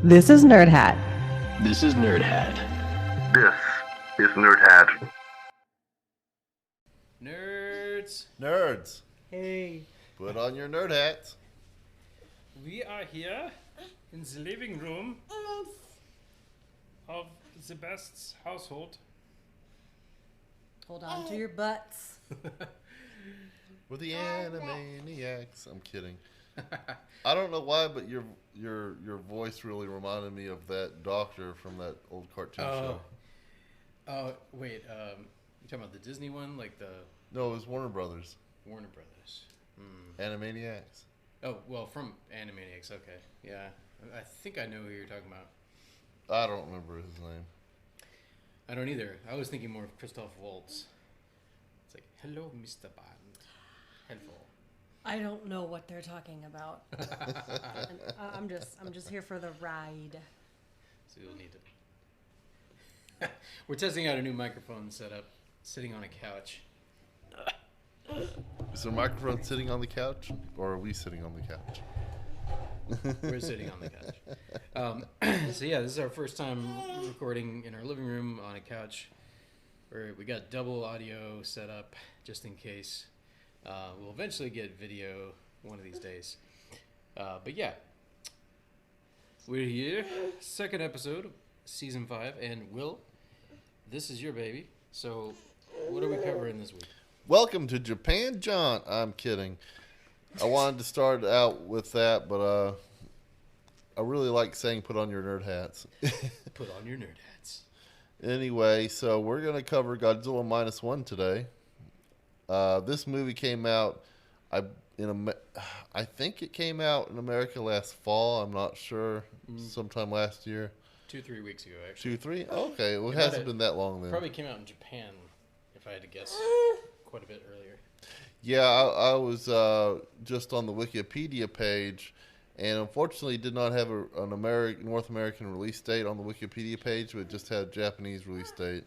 This is Nerd Hat. This is Nerd Hat. This is Nerd Hat. Nerds. Hey. Put on your nerd hats. We are here in the living room of the best household. Hold on to your butts. We're the Animaniacs. I'm kidding. I don't know why, but your voice really reminded me of that doctor from that old cartoon show. Oh, wait. You talking about the Disney one, like the No, it was Warner Brothers. Warner Brothers. Animaniacs. Oh, well, from Animaniacs. Okay, yeah. I think I know who you're talking about. I don't remember his name. I don't either. I was thinking more of Christoph Waltz. It's like, hello, Mr. Bond. Hello. I don't know what they're talking about. And, I'm just here for the ride. So you'll need to. We're testing out a new microphone setup, sitting on a couch. Is there a microphone sitting on the couch, or are we sitting on the couch? We're sitting on the couch. So yeah, this is our first time recording in our living room on a couch. We got double audio set up just in case. We'll eventually get video one of these days. But yeah, we're here. Second episode of season 5. And Will, this is your baby. So what are we covering this week? Welcome to Japan, John. I'm kidding. I wanted to start out with that, but I really like saying put on your nerd hats. Put on your nerd hats. Anyway, so we're going to cover Godzilla Minus One today. This movie came out, I think it came out in America last fall. I'm not sure. Sometime last year. 2-3 weeks ago, actually. 2-3? Okay, well, it hasn't been that long then. Probably came out in Japan, if I had to guess, quite a bit earlier. Yeah, I was just on the Wikipedia page, and unfortunately did not have an North American release date on the Wikipedia page, but just had a Japanese release date.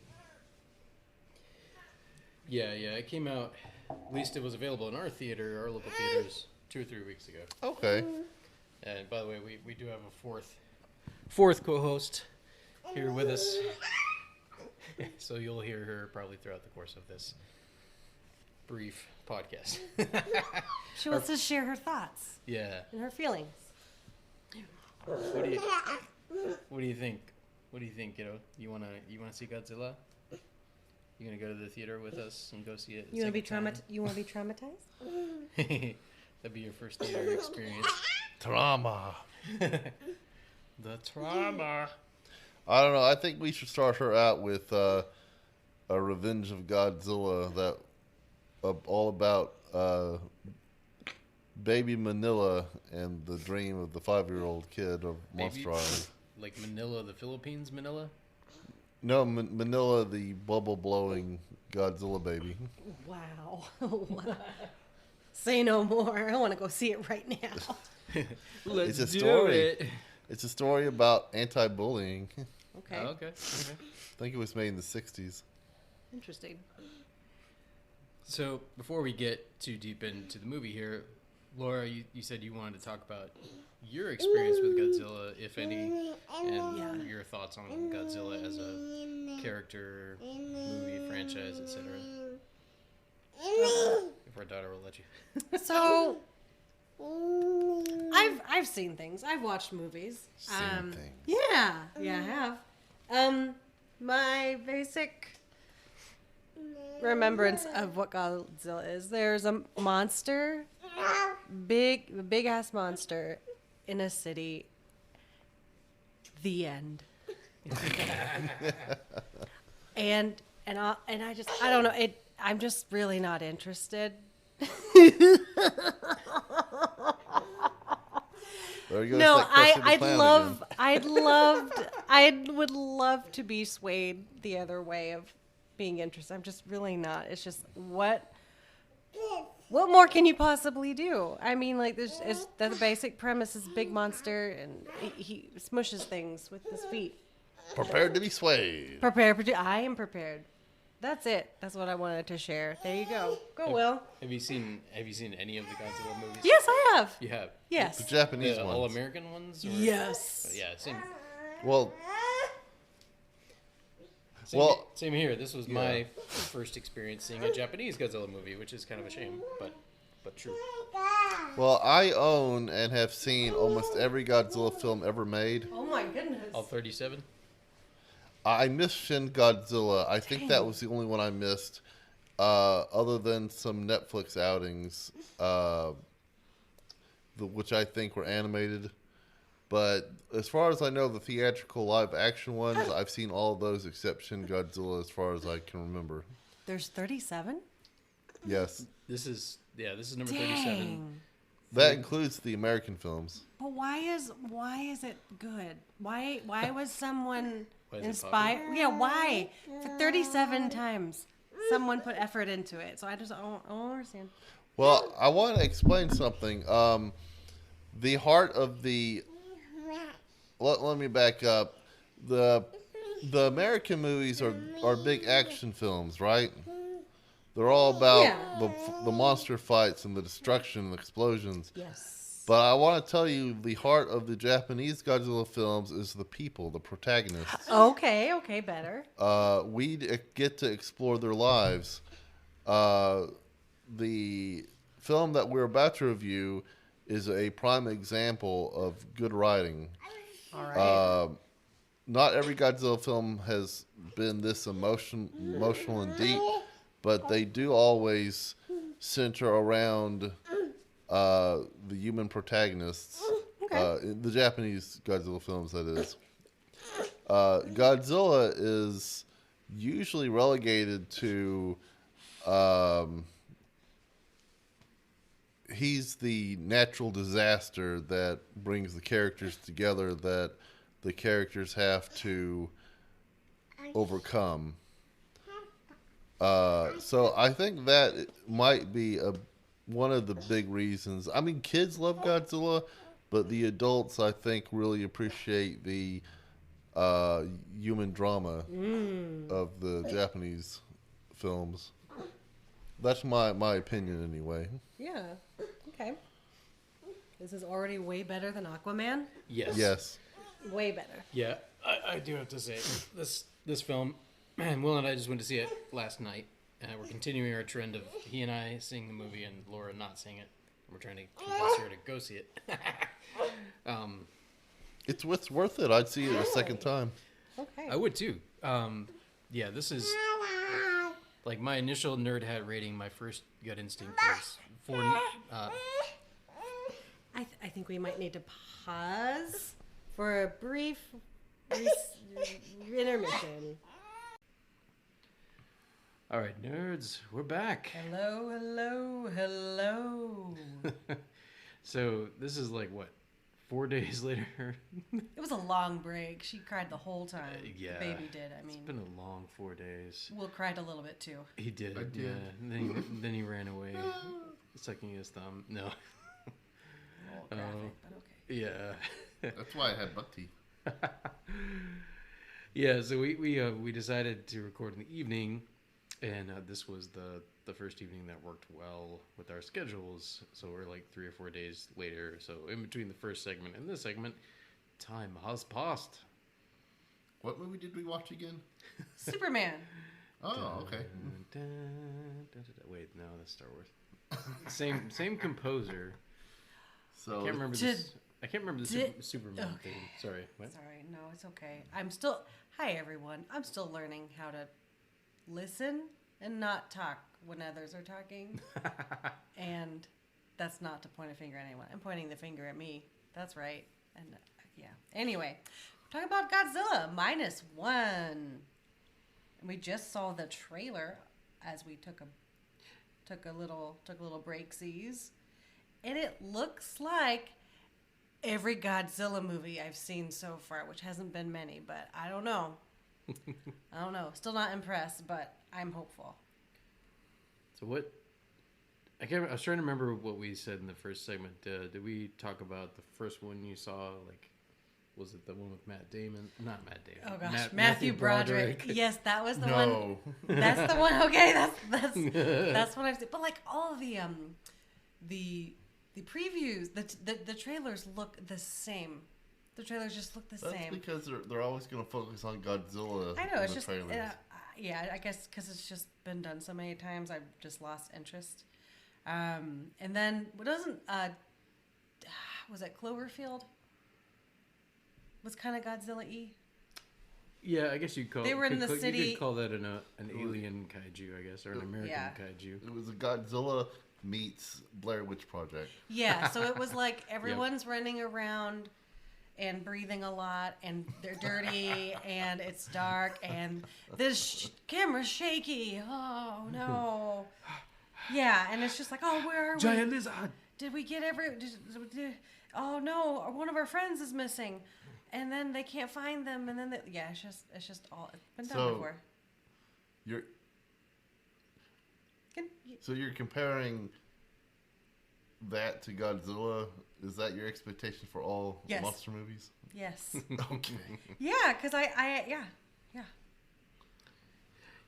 Yeah, it came out, at least it was available in our local theaters, 2 or 3 weeks ago. Okay. And by the way, we do have a fourth co-host here with us. So you'll hear her probably throughout the course of this brief podcast. She wants to share her thoughts. Yeah. And her feelings. What do you think? What do you think, kiddo? You wanna see Godzilla? You gonna go to the theater with us and go see it? You wanna be traumatized? That'd be your first theater experience. Trauma. The trauma. I don't know. I think we should start her out with a Revenge of Godzilla that all about baby Manila and the dream of the 5-year-old kid of Monster Island. Like Manila, the Philippines, Manila? No, Manila, the bubble-blowing Godzilla baby. Wow. Say no more. I want to go see it right now. Let's It's a do story. it. It's a story about anti-bullying. Okay. Oh, okay. I think it was made in the 60s. Interesting. So before we get too deep into the movie here, Laura, you said you wanted to talk about your experience with Godzilla, if any, and your thoughts on Godzilla as a character, movie, franchise, etc. If our daughter will let you. So I've seen things. I've watched movies. Seen things. Yeah, I have. My basic remembrance of what Godzilla is: there's a monster, big ass monster in a city. The end. and I don't know. I'm just really not interested. There you go. No, It's like Crush the Clown again. I would love to be swayed the other way of being interested. I'm just really not. It's just what more can you possibly do? I mean, like the basic premise is big monster and he smushes things with his feet. Prepared to be swayed. I am prepared. That's it. That's what I wanted to share. There you go. Go, Will. Have you seen any of the Godzilla movies? Yes, I have. You have. Yes. The Japanese The ones. all American ones? Or? Yes. Yeah, same. Well, Same here. This was my first experience seeing a Japanese Godzilla movie, which is kind of a shame, but true. well, I own and have seen almost every Godzilla film ever made. Oh my goodness. All 37. I missed Shin Godzilla. I think that was the only one I missed, other than some Netflix outings, which I think were animated. But as far as I know, the theatrical live action ones, I've seen all of those except Shin Godzilla as far as I can remember. There's 37? Yes. This is number 37. Dang. That includes the American films. But why is it good? Why was someone Why is it inspired? popular? Yeah, why? For 37 times someone put effort into it. So I don't understand. Well, I want to explain something. The heart of the... Let me back up. The American movies are big action films, right? They're all about the monster fights and the destruction and the explosions. Yes. But I want to tell you, the heart of the Japanese Godzilla films is the people, the protagonists. Okay, better. We get to explore their lives. The film that we're about to review is a prime example of good writing. All right. Not every Godzilla film has been this emotional and deep, but they do always center around the human protagonists. In the Japanese Godzilla films, that is. Godzilla is usually relegated to... he's the natural disaster that brings the characters together that the characters have to overcome. So I think that might be one of the big reasons. I mean, kids love Godzilla, but the adults, I think, really appreciate the human drama of the Japanese films. That's my opinion, anyway. Yeah. Okay. This is already way better than Aquaman. Yes. Yes. Way better. Yeah, I do have to say this film, and Will and I just went to see it last night. We're continuing our trend of he and I seeing the movie and Laura not seeing it. We're trying to convince her to go see it. It's worth it. I'd see it a second time. Okay. I would too. Yeah, this is like my initial nerd hat rating. My first gut instinct was for. I think we might need to pause for a brief intermission. All right, nerds, we're back. Hello. So this is like what, 4 days later? It was a long break. She cried the whole time. Yeah, The baby did. I mean, it's been a long 4 days. Will cried a little bit too. He did. I did. Yeah. And then he ran away, sucking his thumb. No. A little graphic, but okay. Yeah. That's why I had buck teeth. Yeah. So we decided to record in the evening, and this was the first evening that worked well with our schedules. So we're like 3 or 4 days later. So in between the first segment and this segment, time has passed. What movie did we watch again? Superman. Oh, okay. Wait, no, that's Star Wars. Same composer. So I can't remember this. I can't remember the Superman okay. thing. Sorry. What? Sorry, no, it's okay. Hi everyone. I'm still learning how to listen and not talk when others are talking. And that's not to point a finger at anyone. I'm pointing the finger at me. That's right. And yeah. Anyway, we're talking about Godzilla Minus One. And we just saw the trailer as we took a little breaksies. And it looks like every Godzilla movie I've seen so far, which hasn't been many, but I don't know. Still not impressed, but I'm hopeful. So what? I was trying to remember what we said in the first segment. Did we talk about the first one you saw, like Was it the one with Matt Damon? Not Matt Damon. Oh gosh, Matt, Matthew Broderick. Yes, that was the one. No. That's the one. Okay, that's what I've seen. But like all of the previews, the trailers look the same. The trailers just look the That's same. because they're always going to focus on Godzilla. I know, it's in the just trailers. yeah. I guess because it's just been done so many times, I've just lost interest. And then what doesn't was it Cloverfield? Was kind of Godzilla-y. Yeah, I guess you call. They were in the city. You could call that an alien kaiju, I guess, or an American kaiju. It was a Godzilla meets Blair Witch Project. Yeah, so it was like everyone's running around and breathing a lot, and they're dirty, and it's dark, and this camera's shaky. Oh no! Yeah, and it's just like, oh, where are we? Giant lizard. Did we get oh no! One of our friends is missing, and then they can't find them, and then it's just all it's been done before. So you're comparing that to Godzilla? Is that your expectation for all monster movies? Yes. Okay. Yeah, because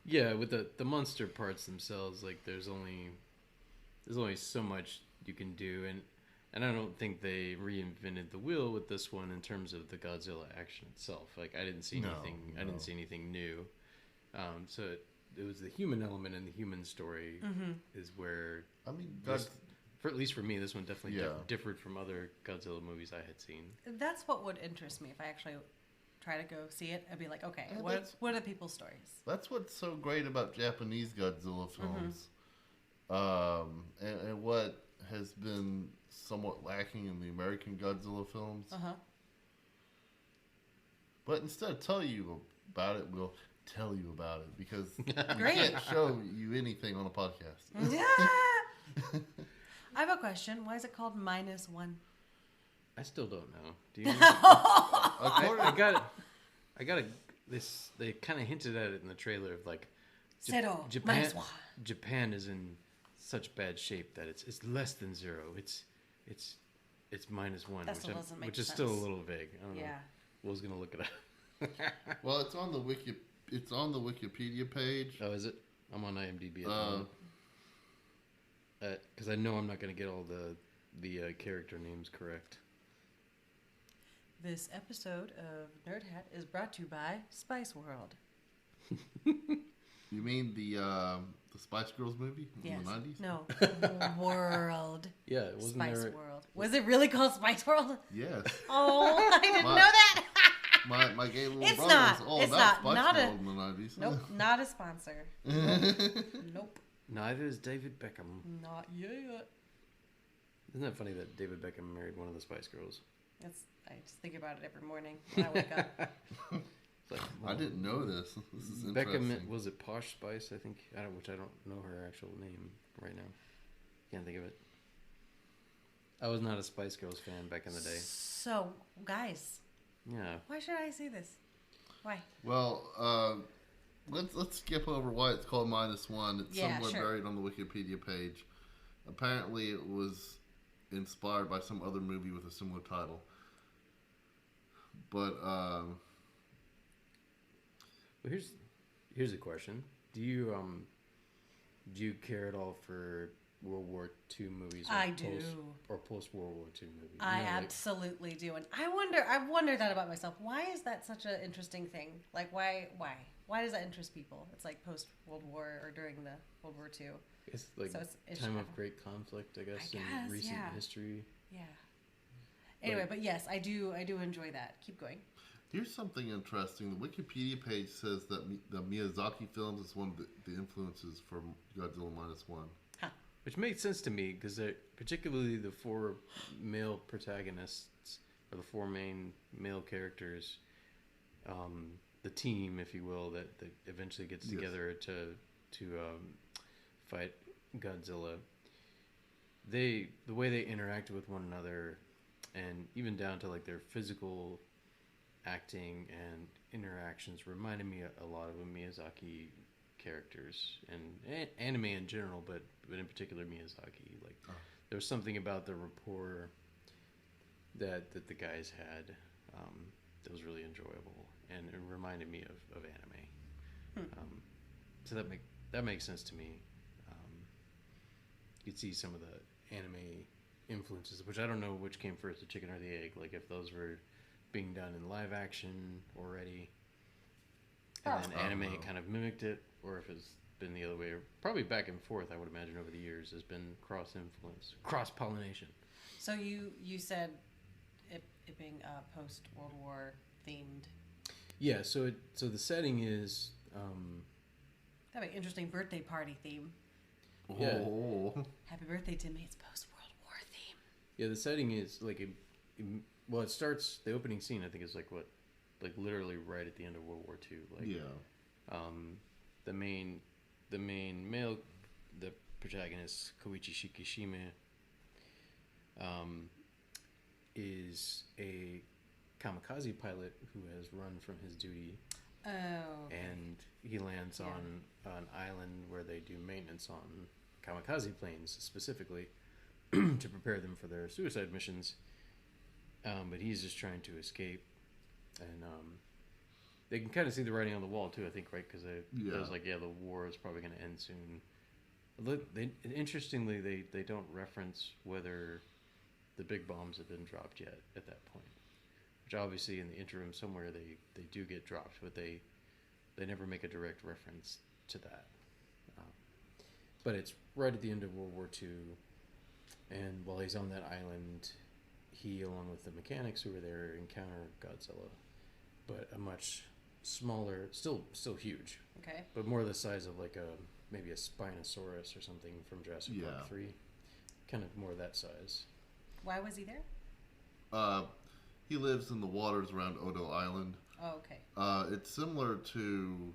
Yeah, with the monster parts themselves, like there's only so much you can do, and I don't think they reinvented the wheel with this one in terms of the Godzilla action itself. Like I didn't see anything. No. I didn't see anything new. So it was the human element and the human story is where at least for me, this one definitely differed from other Godzilla movies I had seen. That's what would interest me if I actually try to go see it. I'd be like, okay, what are people's stories? That's what's so great about Japanese Godzilla films, and what has been somewhat lacking in the American Godzilla films. But instead of tell you about it, we'll tell you about it because we can't show you anything on a podcast. Yeah. I have a question. Why is it called Minus One? I still don't know. Do you? I got it. They kind of hinted at it in the trailer of like Japan is in such bad shape that it's less than zero. It's minus one, which is still a little vague. I don't know. Will's gonna look it up. Well, it's on the Wikipedia page. Oh, is it? I'm on IMDb at the moment. Because I know I'm not going to get all the character names correct. This episode of Nerd Hat is brought to you by Spice World. You mean the Spice Girls movie in the 90s? No, World. Yeah, it wasn't Spice World. Was it really called Spice World? Yes. Oh, I didn't know that. My gay little brother was all about Spice World in the 90s. Nope, not a sponsor. Nope. Neither is David Beckham. Not yet. Isn't that funny that David Beckham married one of the Spice Girls? I just think about it every morning when I wake up. Like, I didn't know this. This is Beckham, interesting. was it Posh Spice? I think, which I don't know her actual name right now. Can't think of it. I was not a Spice Girls fan back in the day. So, guys. Yeah. Why should I see this? Why? Well, let's skip over why it's called Minus One. It's somewhere buried on the Wikipedia page. Apparently, it was inspired by some other movie with a similar title. But well, here's a question: Do you care at all for World War II movies? I do. Or post World War II movies? I absolutely do, and I've wondered that about myself. Why is that such an interesting thing? Like, why does that interest people? It's like post World War or during the World War II. It's like it's time of great conflict, I guess, in recent history. Yeah. Anyway, but yes, I do enjoy that. Keep going. Here's something interesting. The Wikipedia page says that the Miyazaki films is one of the influences for Godzilla Minus One. Huh. Which makes sense to me because particularly the four male protagonists or the four main male characters, the team, if you will, that eventually gets together to fight Godzilla. The way they interact with one another, and even down to like their physical acting and interactions, reminded me a lot of Miyazaki characters and anime in general, but in particular Miyazaki. Like there was something about the rapport that the guys had. that was really enjoyable, and it reminded me of anime. So that makes sense to me. You could see some of the anime influences, which I don't know which came first, the chicken or the egg. Like if those were being done in live action already, and then anime kind of mimicked it, or if it's been the other way. Probably back and forth, I would imagine, over the years. There's been cross-influence, cross-pollination. So you said it being post-World War themed. Yeah, so the setting is... That'd be an interesting birthday party theme. Yeah. Oh. Happy birthday to me. It's post-World War theme. Yeah, the setting is like well, it starts, the opening scene, I think, is like literally right at the end of World War II. Like, Yeah. The main male, the protagonist, Koichi Shikishima, is a kamikaze pilot who has run from his duty. Oh. Okay. And he lands on an island where they do maintenance on kamikaze planes specifically to prepare them for their suicide missions. But he's just trying to escape, and they can kind of see the writing on the wall too. I think, right? Because it was like, the war is probably going to end soon. Interestingly, they don't reference whether the big bombs have been dropped yet at that point. Which obviously in the interim somewhere they do get dropped, but they never make a direct reference to that. But it's right at the end of World War II, and while he's on that island, he, along with the mechanics who were there, encounter Godzilla, but a much smaller, still huge, Okay. but more the size of like maybe a Spinosaurus or something from Jurassic Park 3, kind of more that size. Why was he there? He lives in the waters around Odo Island. Oh, okay. It's similar to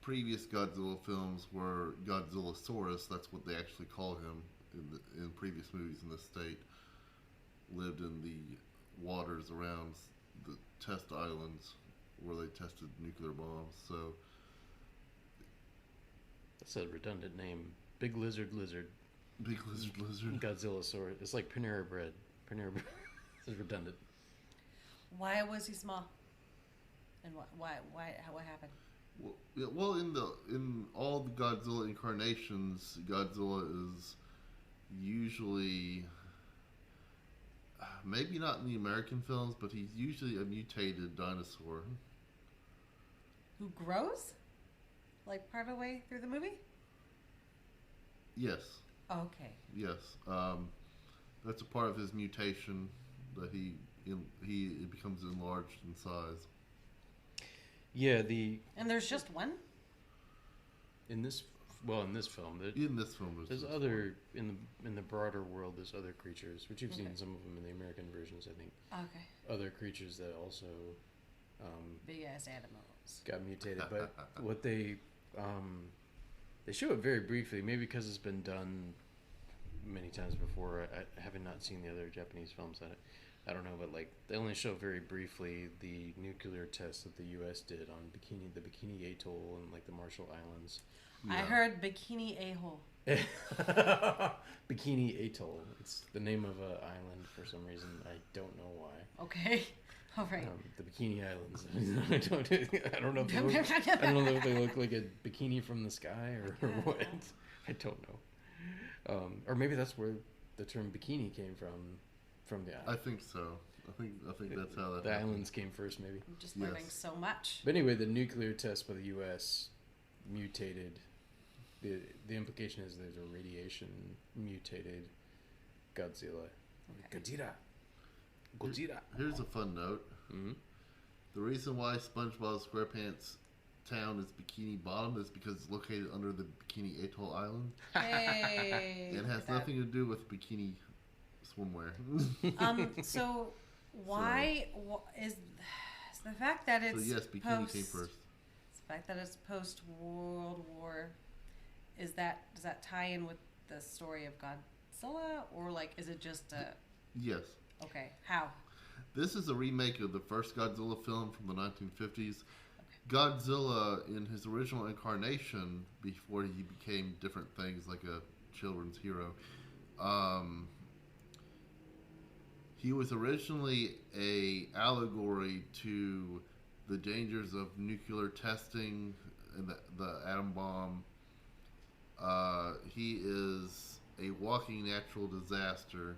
previous Godzilla films where Godzillasaurus, that's what they actually call him in previous movies in this state, lived in the waters around the test islands where they tested nuclear bombs. So That's a redundant name. Big lizard. big lizard. Godzillasaurus. It's like Panera Bread. Panera Bread. It's redundant. Why was he small? And why? What happened? Well, in all the Godzilla incarnations, Godzilla is usually, maybe not in the American films, but he's usually a mutated dinosaur. Who grows? Like part of the way through the movie? Yes. Oh, okay. Yes. That's a part of his mutation that he becomes enlarged in size. Yeah, And there's just one? in this film, In this film, there's other in the broader world. There's other creatures, which you've seen some of them in the American versions, I think. Okay. Other creatures that also Big ass animals. got mutated, but what they show it very briefly, maybe because it's been done many times before. I haven't not seen the other Japanese films. I don't know, but like they only show very briefly the nuclear tests that the U.S. did on the Bikini Atoll and like the Marshall Islands. Yeah. I heard Bikini A-hole. Bikini Atoll. It's the name of an island for some reason. I don't know why. Okay. All right. The Bikini Islands. I don't know if they look like a bikini from the sky or what. I don't know. Or maybe that's where the term bikini came from the island. I think so. I think that's how that the happened. islands came first, maybe. I'm just learning so much. But anyway, the nuclear test by the U.S. mutated. The implication is there's a radiation mutated Godzilla. Okay. Godzilla. Here's a fun note. Mm-hmm. The reason why SpongeBob SquarePants town is Bikini Bottom is because it's located under the Bikini Atoll Island. Hey. It has nothing to do with bikini swimwear. So why is the fact that it's so yes, bikini came first. The fact that it's post World War, does that tie in with the story of Godzilla, or like is it just a? Yes. Okay. How? This is a remake of the first Godzilla film from the 1950s. Okay. Godzilla, in his original incarnation, before he became different things like a children's hero, He was originally a allegory to the dangers of nuclear testing and the atom bomb. He is a walking natural disaster.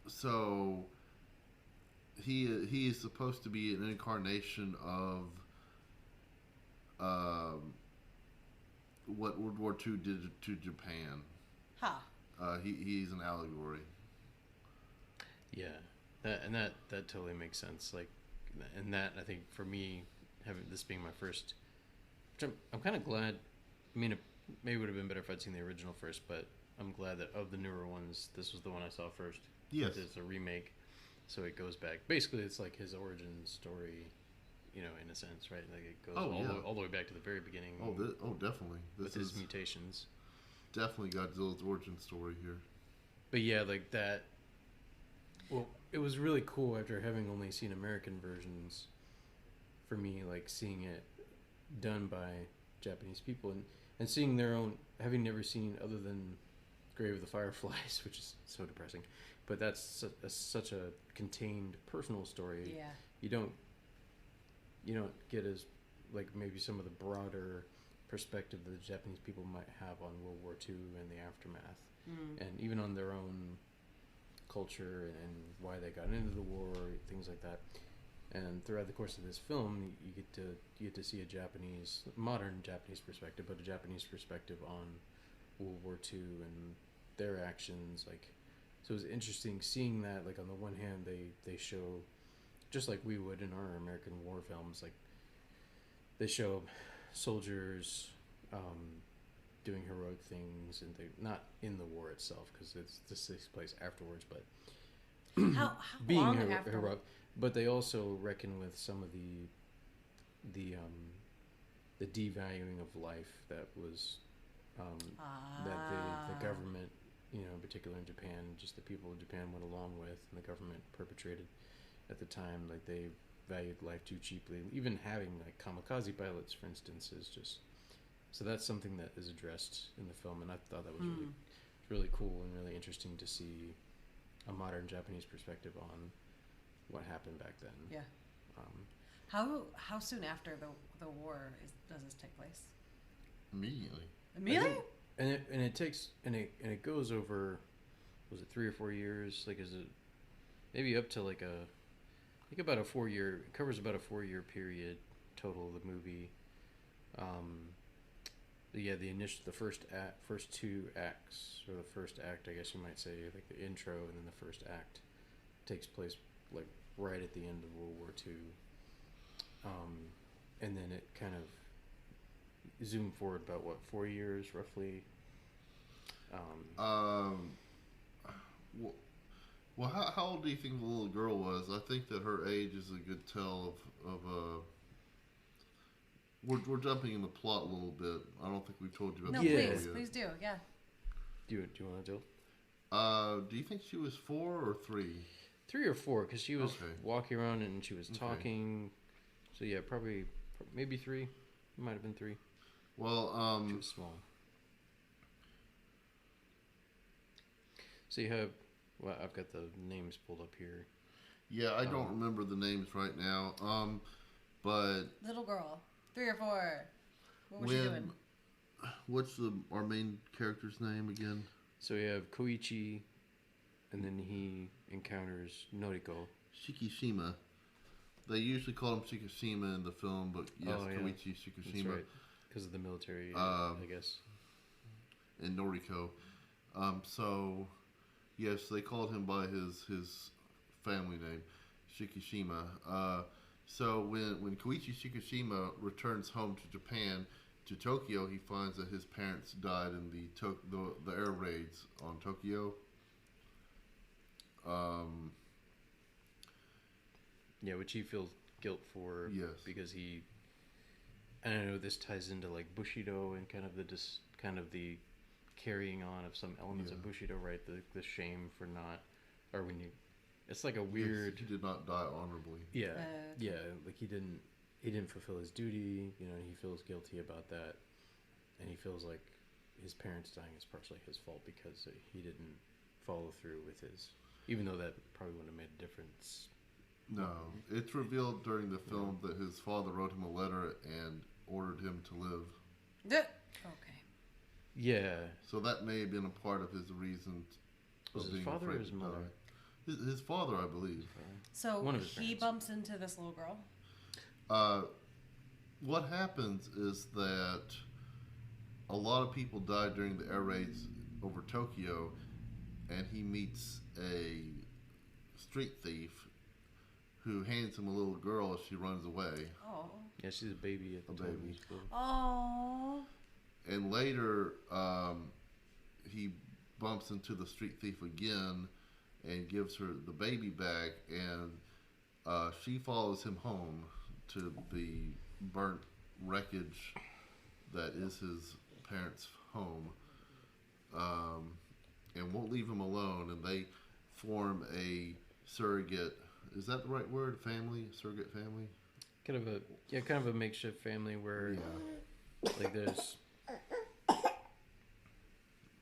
So he is supposed to be an incarnation of what World War II did to Japan. Huh. He's an allegory. Yeah, that totally makes sense. Like, and that I think for me, having this being my first, which I'm kind of glad. I mean, it maybe would have been better if I'd seen the original first, but I'm glad that of the newer ones, this was the one I saw first. Yes, it's a remake, so it goes back. Basically, it's like his origin story, in a sense, right? Like it goes all the way back to the very beginning. Definitely. With his mutations. Definitely Godzilla's origin story here. But yeah, like that. Well, it was really cool after having only seen American versions. For me, like seeing it done by Japanese people and seeing their own, having never seen other than Grave of the Fireflies, which is so depressing. But that's such a contained personal story. Yeah. You don't get as like maybe some of the broader perspective that the Japanese people might have on World War II and the aftermath, and even on their own culture and why they got into the war, things like that. And throughout the course of this film, you get to see a modern Japanese perspective, but a Japanese perspective on World War II and their actions. Like, so it was interesting seeing that. Like on the one hand, they show, just like we would in our American war films, like they show soldiers doing heroic things, and they not in the war itself because this takes place afterwards, but How being long after? heroic. But they also reckon with some of the devaluing of life that was that the government, in particular in Japan, just the people of Japan went along with, and the government perpetrated at the time. Like they valued life too cheaply. Even having like kamikaze pilots, for instance, is just so that's something that is addressed in the film, and I thought that was really cool and really interesting to see a modern Japanese perspective on what happened back then. Yeah. How soon after the war does this take place? Immediately. Immediately? It goes over, was it 3 or 4 years? Like, is it maybe up to like I think about a 4-year? It covers about a 4-year period total of the movie. The first 2 acts, or the first act, I guess you might say, like the intro and then the first act, takes place like right at the end of World War II, and then it kind of zoomed forward about 4 years roughly. Well, how old do you think the little girl was? I think that her age is a good tell of We're jumping in the plot a little bit. I don't think we've told you about No, the Yeah. please do. Yeah. Do you want to tell? Do you think she was 4 or 3? 3 or 4, because she was Okay. walking around and she was Okay. talking. So yeah, probably maybe 3. It might have been 3. Well, She was small. So you have, well, I've got the names pulled up here. yeah, I don't remember the names right now. But Little girl, 3 or 4. What was she doing? what's our main character's name again? So you have Koichi, and then he encounters Noriko. Shikishima. They usually call him Shikishima in the film, but yes, Oh, yeah. Koichi That's Shikishima. right, because of the military, I guess. And Noriko. So, yes, they called him by his family name, Shikishima. So when Koichi Shikishima returns home to Japan, to Tokyo, he finds that his parents died in the air raids on Tokyo. Yeah, which he feels guilt for. Yes. Because he, and I know this ties into like Bushido and kind of the carrying on of some elements of Bushido, right? The shame for not, or when you, it's like a weird. Yes, he did not die honorably. Yeah, yeah. Like he didn't fulfill his duty. He feels guilty about that, and he feels like his parents dying is partially his fault because he didn't follow through with his, even though that probably wouldn't have made a difference. No, it's revealed during the film that his father wrote him a letter and ordered him to live. Okay. Yeah. So that may have been a part of his reason. Was his father or his mother? His father, I believe. So One of his he parents. bumps into this little girl. What happens is that a lot of people died during the air raids over Tokyo, and he meets a street thief who hands him a little girl as she runs away. Oh. Yeah, she's a baby at the time. baby. Oh. And later, he bumps into the street thief again and gives her the baby back, and she follows him home to the burnt wreckage that is his parents' home, and won't leave him alone, and they form a surrogate, is that the right word, family, surrogate family? Kind of a makeshift family where, like, there's.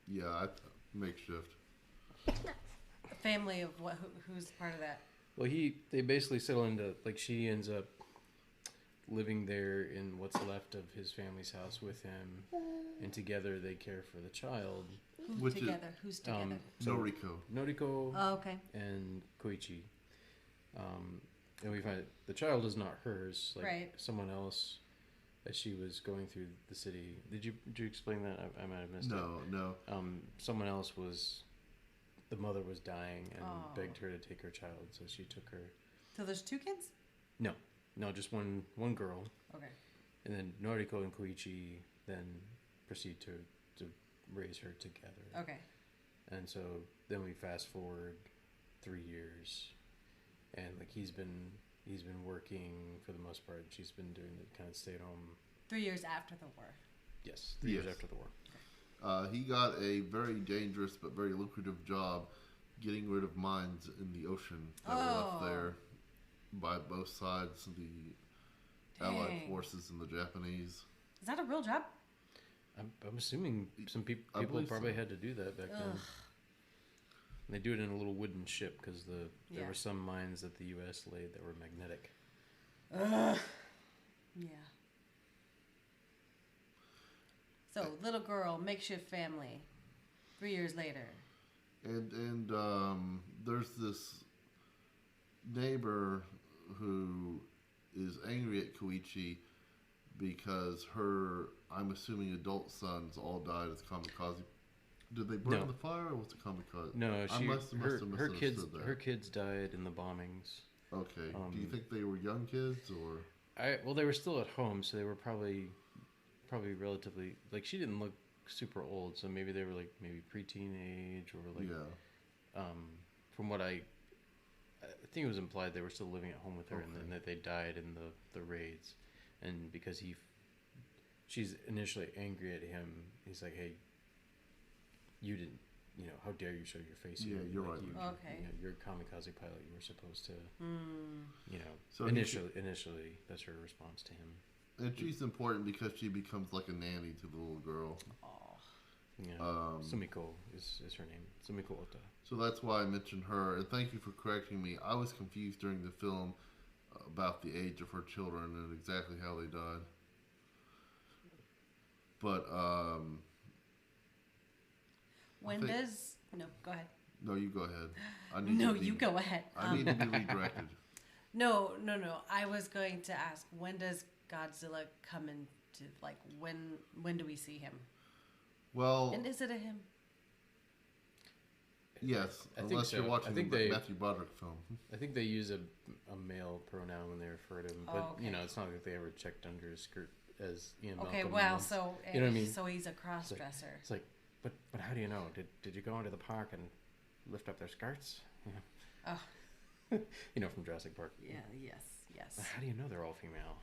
Yeah, makeshift. A family of what? Who's part of that? Well, they basically settle into, like, she ends up living there in what's left of his family's house with him, and together they care for the child. Who's together? Noriko. Noriko Oh, okay. and Koichi. And we find the child is not hers, like Right. someone else. As she was going through the city, did you explain that? I might have missed it. No. Someone else the mother was dying and Oh. begged her to take her child, so she took her. So there's two kids? No, just one girl, Okay. and then Noriko and Koichi then proceed to raise her together. Okay. And so then we fast forward 3 years, and like he's been working for the most part. She's been doing the kind of stay at home. 3 years after the war. Yes, 3 years Yes. after the war. He got a very dangerous but very lucrative job getting rid of mines in the ocean that were left there by both sides, the Allied Dang. forces and the Japanese. Is that a real job? I'm assuming some people believe probably so. had to do that back then. And they do it in a little wooden ship because there Yeah. were some mines that the U.S. laid that were magnetic. Yeah. So, little girl, makeshift family. 3 years later. And there's this neighbor who is angry at Koichi because her, I'm assuming, adult sons all died as kamikaze. Did they burn No. the fire, or was it kamikaze? No, I must have her misunderstood that. her kids died in the bombings. Okay. Do you think they were young kids, or? Well, they were still at home, so they were probably relatively, like, she didn't look super old, so maybe they were like maybe pre-teenage or like. Yeah. From what I think it was implied they were still living at home with her, and then Okay. that they died in the raids, and because she's initially angry at him. He's like, "Hey, you didn't, how dare you show your face here? Yeah, you're Like, right. Okay. You're a kamikaze pilot. You were supposed to, So initially, that's her response to him. And she's important because she becomes like a nanny to the little girl. Oh. Sumiko is her name. Sumiko Ota. So that's why I mentioned her. And thank you for correcting me. I was confused during the film about the age of her children and exactly how they died. But When does... No, go ahead. no, you go ahead. You go ahead. I need to be redirected. No. I was going to ask, when does Godzilla come into, like, when do we see him? Well, And is it a him? yes, I think unless so. you're watching I think the Matthew Broderick film. I think they use a male pronoun when they refer to him, but Oh, okay. it's not like they ever checked under his skirt as Ian Okay, Malcolm well, once. so You know what I mean? so he's a cross-dresser. It's like, but how do you know? Did you go into the park and lift up their skirts? Oh. From Jurassic Park. Yeah, yes. But how do you know they're all female?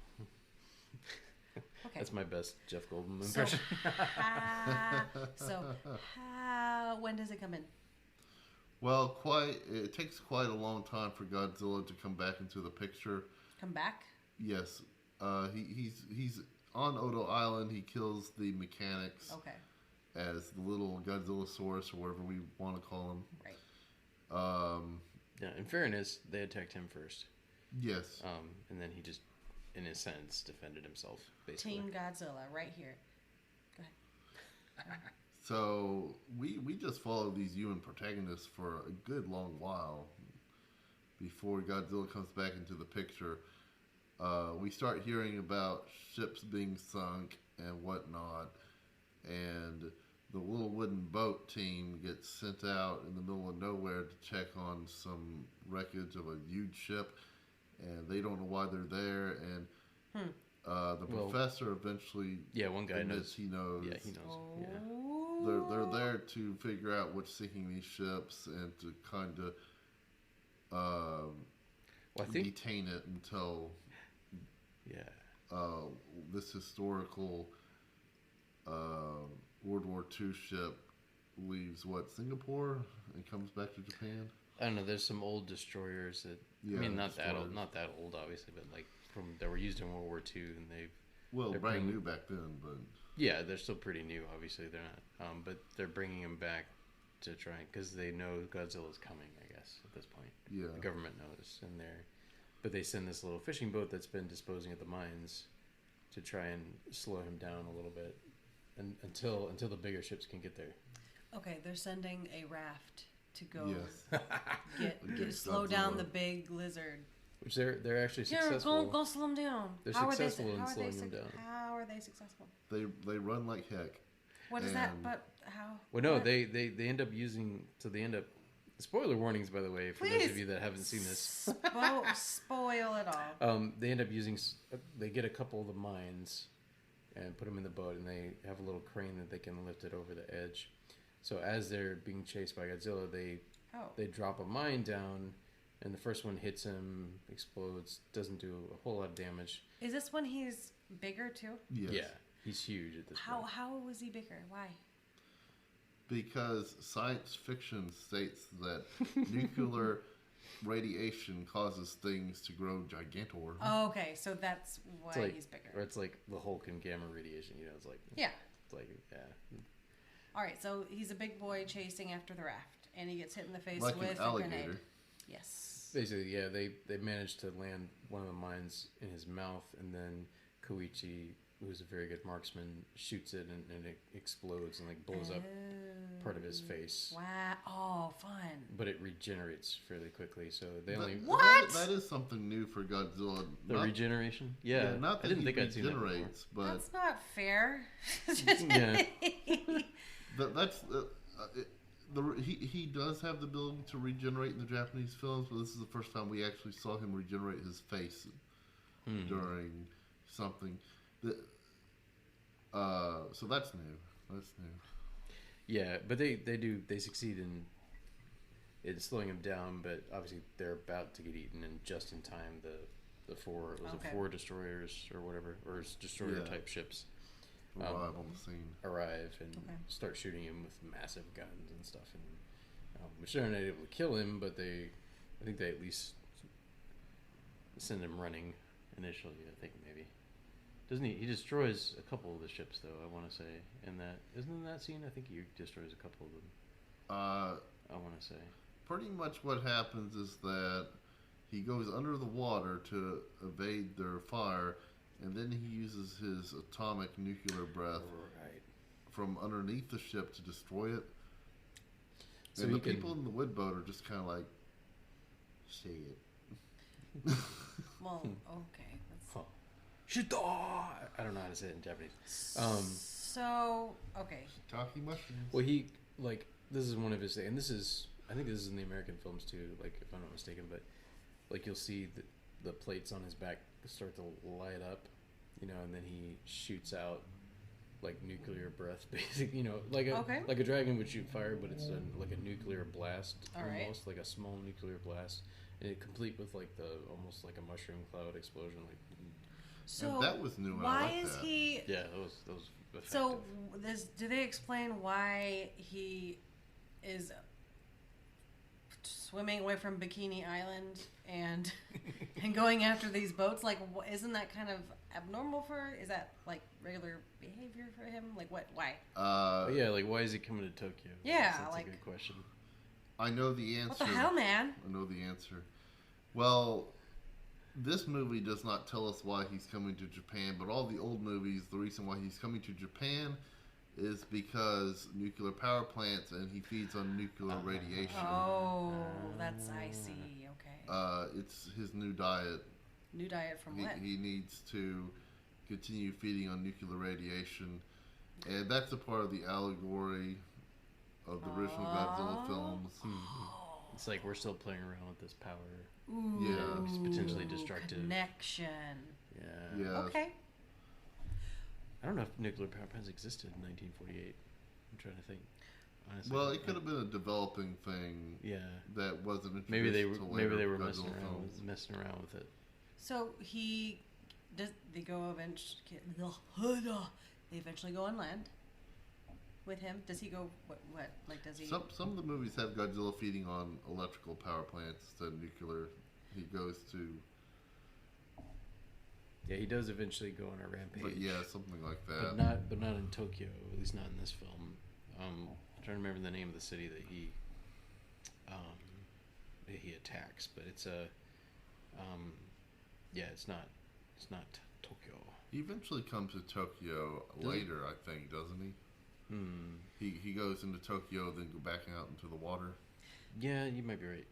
Okay. That's my best Jeff Goldblum So, impression. when does it come in? Well, it takes quite a long time for Godzilla to come back into the picture. Come back? Yes, he's on Odo Island. He kills the mechanics. Okay. as the little Godzillasaurus or whatever we want to call him. Right. Yeah, in fairness, they attacked him first. Yes. And then he just, in a sense, defended himself, basically. Team Godzilla, right here. Go ahead. So we just follow these human protagonists for a good long while before Godzilla comes back into the picture. We start hearing about ships being sunk and whatnot, and the little wooden boat team gets sent out in the middle of nowhere to check on some wreckage of a huge ship, and they don't know why they're there. And the professor eventually one guy admits knows. he knows. Yeah, he knows. Yeah. They're there to figure out what's sinking these ships and to kind of Well, I think detain it until this historical World War II ship leaves Singapore and comes back to Japan. I don't know. There's some old destroyers that I mean, not that old, obviously, but like that were used in World War II, and they're brand new back then, but yeah, they're still pretty new. Obviously, they're not, but they're bringing them back to try because they know Godzilla's coming. I guess at this point, the government knows, and but they send this little fishing boat that's been disposing of the mines to try and slow him down a little bit, and until the bigger ships can get there. Okay, they're sending a raft to go Get slow down Godzilla. the big lizard. Which they're actually successful. Go slow them down. They're How successful are they, in how are slowing they, them down. How are they successful? they run like heck. What is that? And- But how? Well, no, what? they end up using. So they end up. Spoiler warnings, by the way, for those Please. of you that haven't seen this. Spoil it all. They end up using. They get a couple of the mines, and put them in the boat, and they have a little crane that they can lift it over the edge. So as they're being chased by Godzilla, they drop a mine down, and the first one hits him, explodes, doesn't do a whole lot of damage. Is this when he's bigger too? Yes. Yeah, he's huge at this point. How was he bigger? Why? Because science fiction states that nuclear radiation causes things to grow gigantor. Oh, okay, so that's why It's like, he's bigger. or it's like the Hulk and gamma radiation. It's like Yeah. it's like All right, so he's a big boy chasing after the raft, and he gets hit in the face Like an with a alligator. grenade. Yes. Basically, yeah, they managed to land one of the mines in his mouth, and then Koichi, who's a very good marksman, shoots it, and it explodes and like blows up part of his face. Wow. Oh, fun. But it regenerates fairly quickly, so they only What? That is something new for Godzilla. the regeneration. Yeah, not that I didn't he think I'd seen that before. regenerates, but That's not fair. Yeah. that's he does have the ability to regenerate in the Japanese films, but this is the first time we actually saw him regenerate his face during something. So that's new. That's new. Yeah, but they succeed in slowing him down, but obviously they're about to get eaten, and just in time the four destroyers or whatever, or destroyer type ships Arrive on the scene. arrive and start shooting him with massive guns and stuff, and which they're not able to kill him, but I think they at least send him running initially. I think maybe doesn't he? He destroys a couple of the ships, though. I want to say, and isn't in that scene. I think he destroys a couple of them. I want to say. Pretty much what happens is that he goes under the water to evade their fire, and then he uses his atomic nuclear breath from underneath the ship to destroy it. So and the people in the wood boat are just kind of like, shit. Well, okay. Shita! I don't know how to say it in Japanese. So, okay. Shiitake mushrooms. Well, this is one of his, and I think this is in the American films too, like, if I'm not mistaken, but, like, you'll see the plates on his back start to light up, and then he shoots out, like, nuclear breath, basically, like a dragon would shoot fire, but it's like a nuclear blast, almost, like a small nuclear blast, and it complete with, like, almost like a mushroom cloud explosion, like. So and that was new. Why I like is that. he? Yeah, that was effective. So, do they explain why he is swimming away from Bikini Island and going after these boats? Like, isn't that kind of abnormal for? Is that like regular behavior for him? Like, what? Why? Yeah, like why is he coming to Tokyo? Yeah, that's like- a good question. I know the answer. What the hell, man? I know the answer. Well, this movie does not tell us why he's coming to Japan, but all the old movies, the reason why he's coming to Japan is because nuclear power plants and he feeds on nuclear radiation. Oh, that's I see. Okay. It's his new diet. New diet from when? He needs to continue feeding on nuclear radiation, and that's a part of the allegory of the original Godzilla films. It's like we're still playing around with this power. Ooh, Yeah. It's potentially destructive. Connection. Yeah. Yeah. Okay. I don't know if nuclear power plants existed in 1948. I'm trying to think. Honestly, Well, it could have been a developing thing Yeah. that wasn't introduced Maybe they to maybe they were Godzilla messing around with it. So they go eventually. They eventually go on land with him. Does he go? What? Like, does he? Some of the movies have Godzilla feeding on electrical power plants instead of nuclear. He goes to, Yeah, he does eventually go on a rampage. but yeah, something like but that. not in Tokyo. At least not in this film. I'm trying to remember the name of the city that he attacks, but it's a yeah, it's not Tokyo. He eventually comes to Tokyo later, I think, doesn't he? He goes into Tokyo, then go back out into the water. Yeah, you might be right.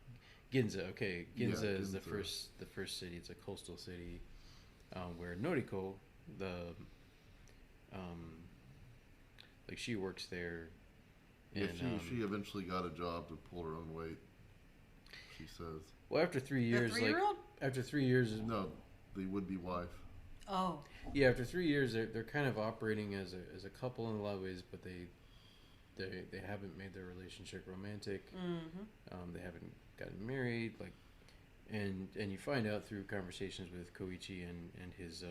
Ginza, okay. Ginza Yeah, is the Ginza. first city. It's a coastal city where Noriko, like she works there. Yeah, And, she eventually got a job to pull her own weight. She says, well, after 3 years, The 3-year-old? after 3 years, "No, the would-be wife." Oh. yeah, after 3 years, they're kind of operating as a couple in a lot of ways, but they haven't made their relationship romantic. Mm-hmm. They haven't gotten married, like, and you find out through conversations with Koichi and his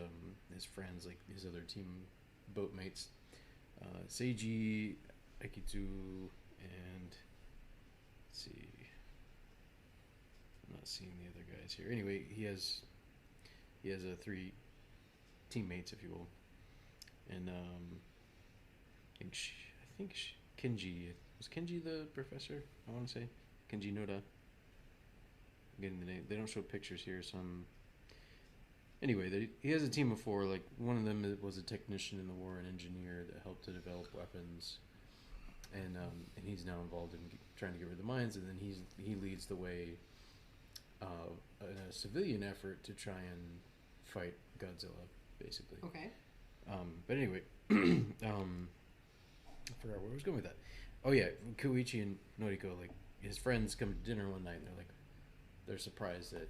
friends, like his other team boatmates, Seiji, Akitu, and let's see, I'm not seeing the other guys here. Anyway, he has 3 teammates, if you will, and I think Kenji was Kenji the professor. I want to say Kenji Noda. I'm getting the name. They don't show pictures here, so anyway, he has a team of 4. Like one of them was a technician in the war, an engineer that helped to develop weapons, and he's now involved in trying to get rid of the mines. And then he leads the way in a civilian effort to try and fight Godzilla, basically. Okay. But anyway, I forgot where I was going with that. Oh yeah, Koichi and Noriko, like his friends come to dinner one night and they're surprised that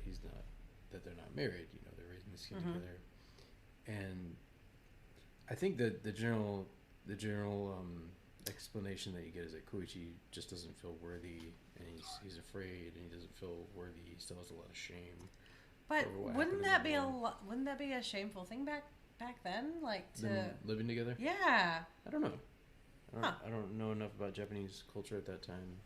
that they're not married. You know, they're raising this kid together. And I think that the general explanation that you get is that Koichi just doesn't feel worthy, and he's afraid, and he doesn't feel worthy. He still has a lot of shame. But over what wouldn't happened in that the be war. wouldn't that be a shameful thing back then? Like to Them living together? yeah. I don't know. Huh. I don't know enough about Japanese culture at that time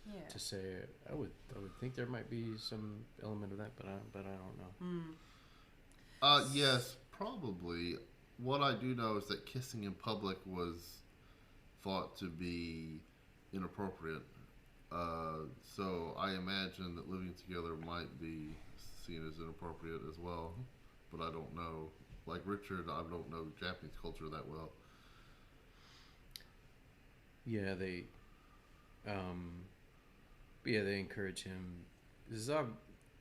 Yeah. to say. I would think there might be some element of that, but I don't know. Yes, probably. What I do know is that kissing in public was thought to be inappropriate. So I imagine that living together might be seen as inappropriate as well. But I don't know. Like Richard, I don't know Japanese culture that well. Yeah, they encourage him.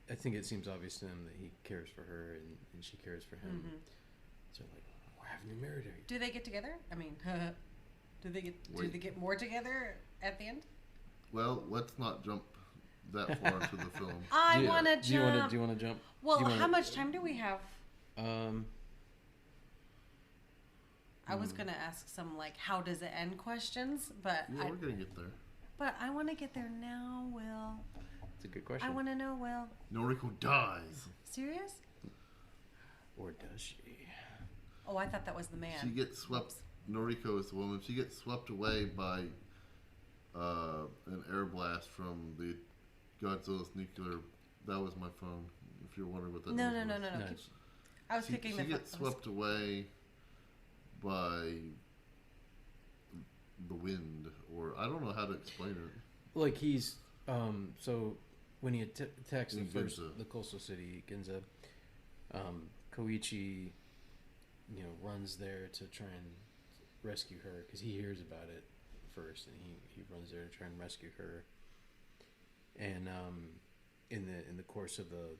I think it seems obvious to them that he cares for her and she cares for him. Mm-hmm. So like, why haven't you married her? Do they get together? I mean, do they get more together at the end? Well, let's not jump that far into the film. I Yeah. want to jump. Do you want to jump? Well, Do you wanna- how much time do we have? I was gonna ask some like how does it end questions, but Yeah, we're gonna get there. I want to get there now, Will. It's a good question. I want to know, Will. Noriko dies. Serious? Or does she? Oh, I thought that was the man. She gets swept. Noriko is the woman. She gets swept away by an air blast from the Godzilla's nuclear. That was my phone. If If you're wondering what that No. noise was. No. No, I was She picking the. gets swept away by the wind, or I don't know how to explain it. like he's so when he attacks In Ginza. the coastal city Ginza, Koichi, runs there to try and rescue her because he hears about it first, and he runs there to try and rescue her. And in the course of the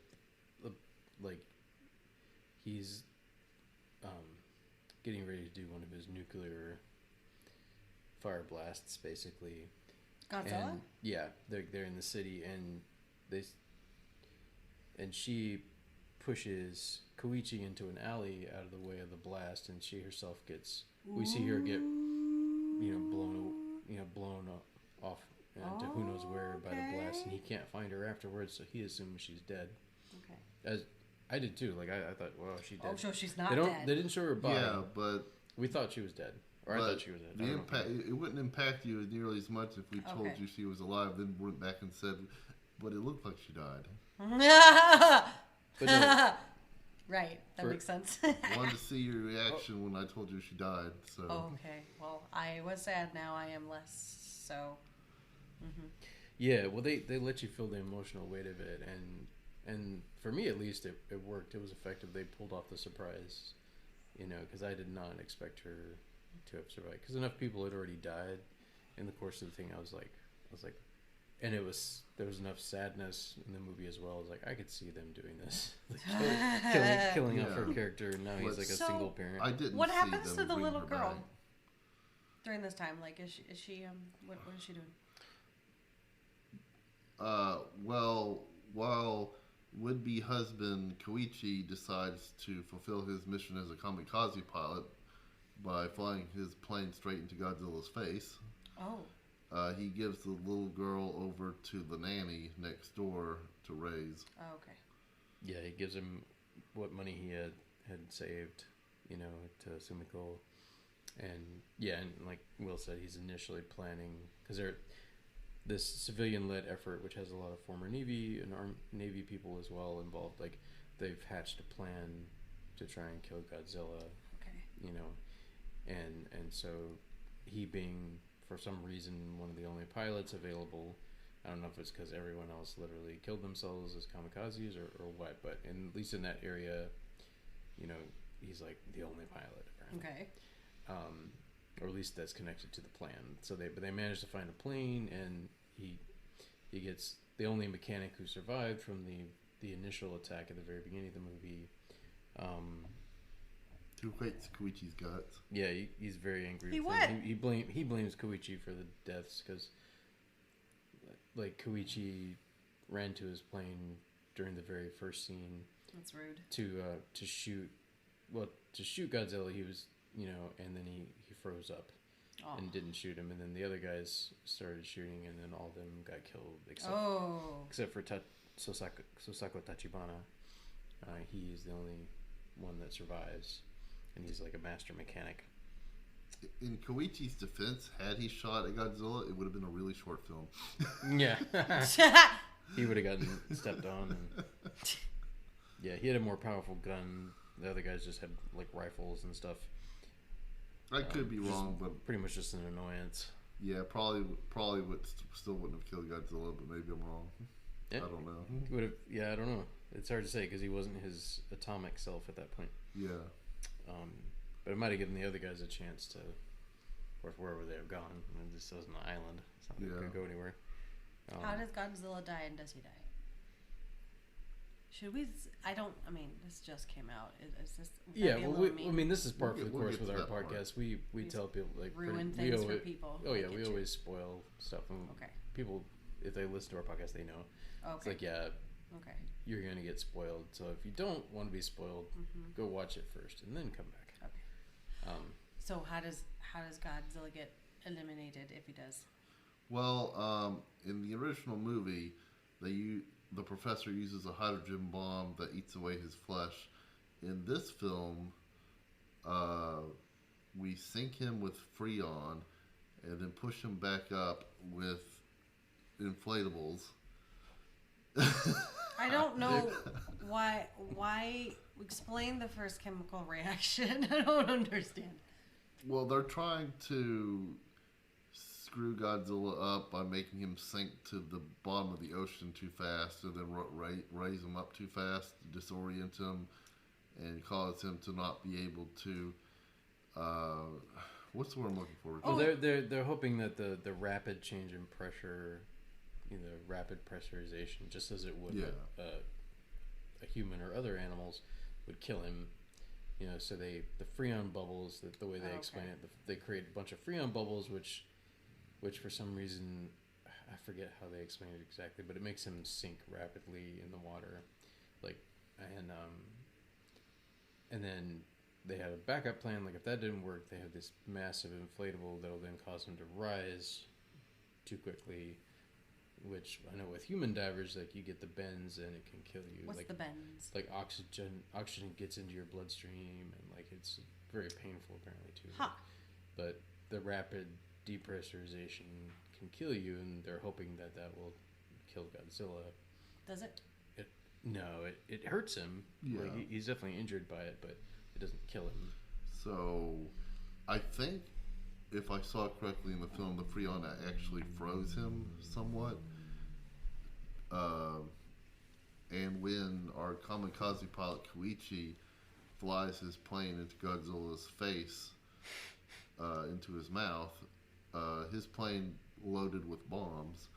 like he's getting ready to do one of his nuclear fire blasts, basically. Godzilla? And yeah, they're in the city, and she pushes Koichi into an alley out of the way of the blast, and she herself we see her get blown off to who knows where by the blast, and he can't find her afterwards, so he assumes she's dead. Okay. As I did too. Like I thought, well, she's dead. Oh, so she's not They dead. didn't show her body. Yeah, but We thought she was dead, or I thought she was dead. The impact, it wouldn't impact you nearly as much if we told you she was alive, then went back and said, but it looked like she died. But no, Right, that makes sense. I wanted to see your reaction when I told you she died. So Okay, well, I was sad. Now I am less so. yeah, well, they let you feel the emotional weight of it, and for me at least, it worked. It was effective. They pulled off the surprise, because I did not expect her to have survived. Because enough people had already died in the course of the thing. I was like, and there was enough sadness in the movie as well. I was like, I could see them doing this, like killing off her character, and now he's like a So, single parent. I didn't. What see happens them to the bring little her girl back. during this time? Like, is she what is she doing? Well, while would-be husband Koichi decides to fulfill his mission as a kamikaze pilot by flying his plane straight into Godzilla's face, he gives the little girl over to the nanny next door to raise. Oh, okay. Yeah, he gives him what money he had saved, to Sumiko. And yeah, and like Will said, he's initially planning, because this civilian-led effort, which has a lot of former Navy and Navy people as well involved, like they've hatched a plan to try and kill Godzilla. Okay. And so he being, for some reason, one of the only pilots available. I don't know if it's because everyone else literally killed themselves as kamikazes or what, but at least in that area, he's like the only pilot apparently. Okay. Or at least that's connected to the plan. So they managed to find a plane, and he gets the only mechanic who survived from the initial attack at the very beginning of the movie. Who hates Koichi's guts? Yeah, he's very angry. He with what? him. He blames Koichi for the deaths because, like, Koichi ran to his plane during the very first scene. That's rude. To shoot Godzilla. He was and then he froze up and didn't shoot him, and then the other guys started shooting, and then all of them got killed except for Sosako Tachibana. He's the only one that survives, and he's like a master mechanic. In Koichi's defense, had he shot at Godzilla, it would have been a really short film. Yeah. He would have gotten stepped on. And, yeah, he had a more powerful gun. The other guys just had like rifles and stuff. I could be wrong, but pretty much just an annoyance. Yeah, probably still wouldn't have killed Godzilla, but maybe I'm wrong. Yeah. I don't know. Would have? Yeah, I don't know. It's hard to say because he wasn't his atomic self at that point. Yeah. But it might have given the other guys a chance to, or wherever they have gone. I mean, this isn't an island. It's not going to go anywhere. How does Godzilla die, and does he die? Should we? I mean, this just came out. Is this? Yeah, well, this is part of the course with our part. podcast. We tell people like ruin things for people. Oh yeah, we always spoil stuff. And okay. People, if they listen to our podcast, they know. Okay. It's like okay. You're gonna get spoiled. So if you don't want to be spoiled, go watch it first and then come back. Okay. So how does Godzilla get eliminated if he does? Well, in the original movie, the professor uses a hydrogen bomb that eats away his flesh. In this film, we sink him with Freon and then push him back up with inflatables. I don't know Why? Explain the first chemical reaction. I don't understand. Well, they're trying to screw Godzilla up by making him sink to the bottom of the ocean too fast, and then raise him up too fast, disorient him, and cause him to not be able to. What's the word I'm looking for? Well, they're hoping that the rapid change in pressure, rapid pressurization, just as it would with a human or other animals, would kill him. So the Freon bubbles, the way they explain it, they create a bunch of Freon bubbles, which for some reason, I forget how they explain it exactly, but it makes him sink rapidly in the water, and then they have a backup plan. Like if that didn't work, they have this massive inflatable that'll then cause him to rise too quickly. Which I know with human divers, like you get the bends and it can kill you. What's like, the bends? Like oxygen gets into your bloodstream, and like it's very painful apparently too. Huh. But the rapid depressurization can kill you, and they're hoping that will kill Godzilla. Does it? No, it hurts him. Yeah. Like, he's definitely injured by it, but it doesn't kill him. So, I think if I saw it correctly in the film, the Freon actually froze him somewhat. And when our kamikaze pilot Koichi flies his plane into Godzilla's face, into his mouth, his plane loaded with bombs.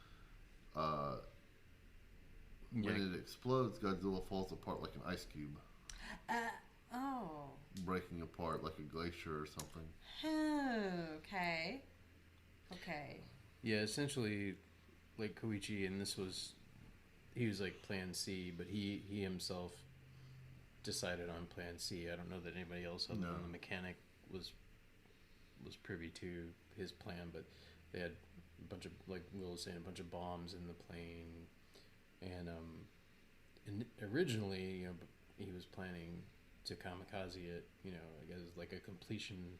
When it explodes, Godzilla falls apart like an ice cube. Breaking apart like a glacier or something. Okay. Yeah, essentially, like Koichi, and he was like Plan C, but he himself decided on Plan C. I don't know that anybody else other than the mechanic was privy to his plan, but they had a bunch of, like Will was saying, a bunch of bombs in the plane, and originally, he was planning to kamikaze it. I guess like a completion.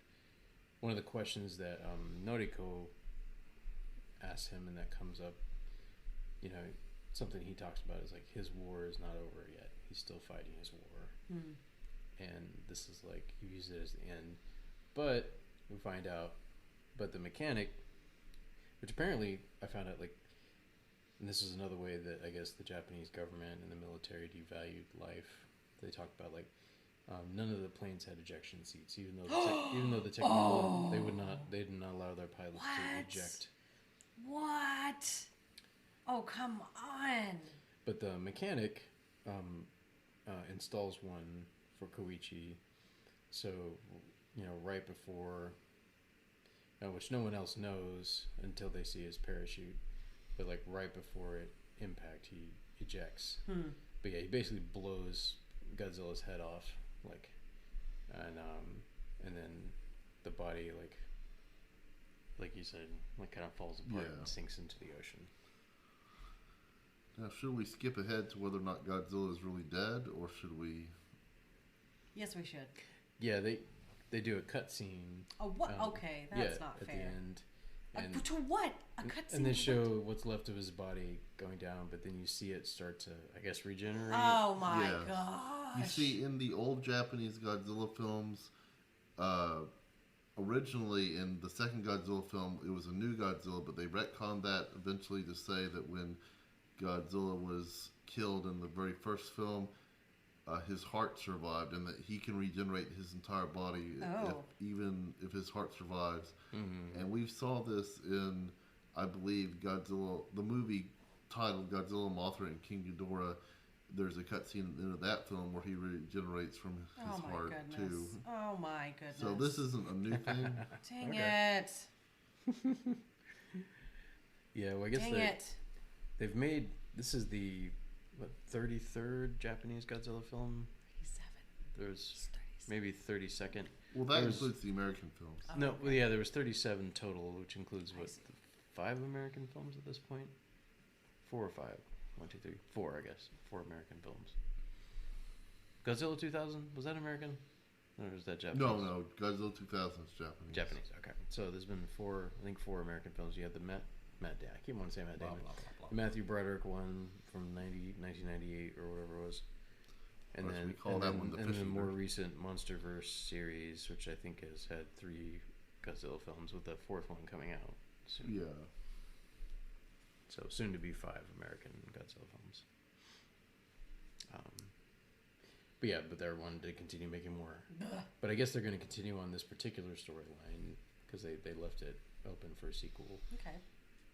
One of the questions that Noriko asks him, and that comes up, something he talks about is like his war is not over yet. He's still fighting his war, and this is like he uses it as the end. But we find out, the mechanic, which apparently I found out, like, and this is another way that I guess the Japanese government and the military devalued life. They talked about like none of the planes had ejection seats, even though the technical they did not allow their pilots to eject. What? Oh, come on. But the mechanic installs one for Koichi, so right before, which no one else knows until they see his parachute, but like right before impact, he ejects. But yeah, he basically blows Godzilla's head off, like, and then the body, like you said, like kind of falls apart and sinks into the ocean. Now, should we skip ahead to whether or not Godzilla is really dead, or should we? Yes, we should. Yeah, they do a cutscene. Oh, what? Okay, that's not fair. At the end. And, to what? A cutscene? And they show what's left of his body going down, but then you see it start to, I guess, regenerate. Oh my gosh. You see, in the old Japanese Godzilla films, originally in the second Godzilla film, it was a new Godzilla, but they retconned that eventually to say that when Godzilla was killed in the very first film, his heart survived, and that he can regenerate his entire body even if his heart survives. Mm-hmm. And we saw this in, I believe, Godzilla, the movie titled Godzilla, Mothra, and King Ghidorah. There's a cutscene at the end of that film where he regenerates from his heart too. Oh my goodness! So this isn't a new thing. Dang it! Yeah, well, I guess they've made, this is the 33rd Japanese Godzilla film. 37. There's maybe 32nd. Well, that includes the American films. Oh, no, well, yeah, there was 37 total, which includes 5 American films at this point? 4 or 5? 1, 2, 3, 4, I guess. 4 American films. Godzilla 2000, was that American? Or is that Japanese? No, Godzilla 2000 is Japanese. Japanese, okay. So there's been 4 American films. You had the Matt Damon. I keep wanting to say Matt Damon. The Matthew Broderick one from 1998 or whatever it was. And Or as then we call that one, the and Fish the more Eaters. recent MonsterVerse series, which I think has had 3 Godzilla films, with the 4th one coming out soon. Yeah. So soon to be 5 American Godzilla films. But they're wanting to continue making more. But I guess they're going to continue on this particular storyline because they left it open for a sequel. Okay.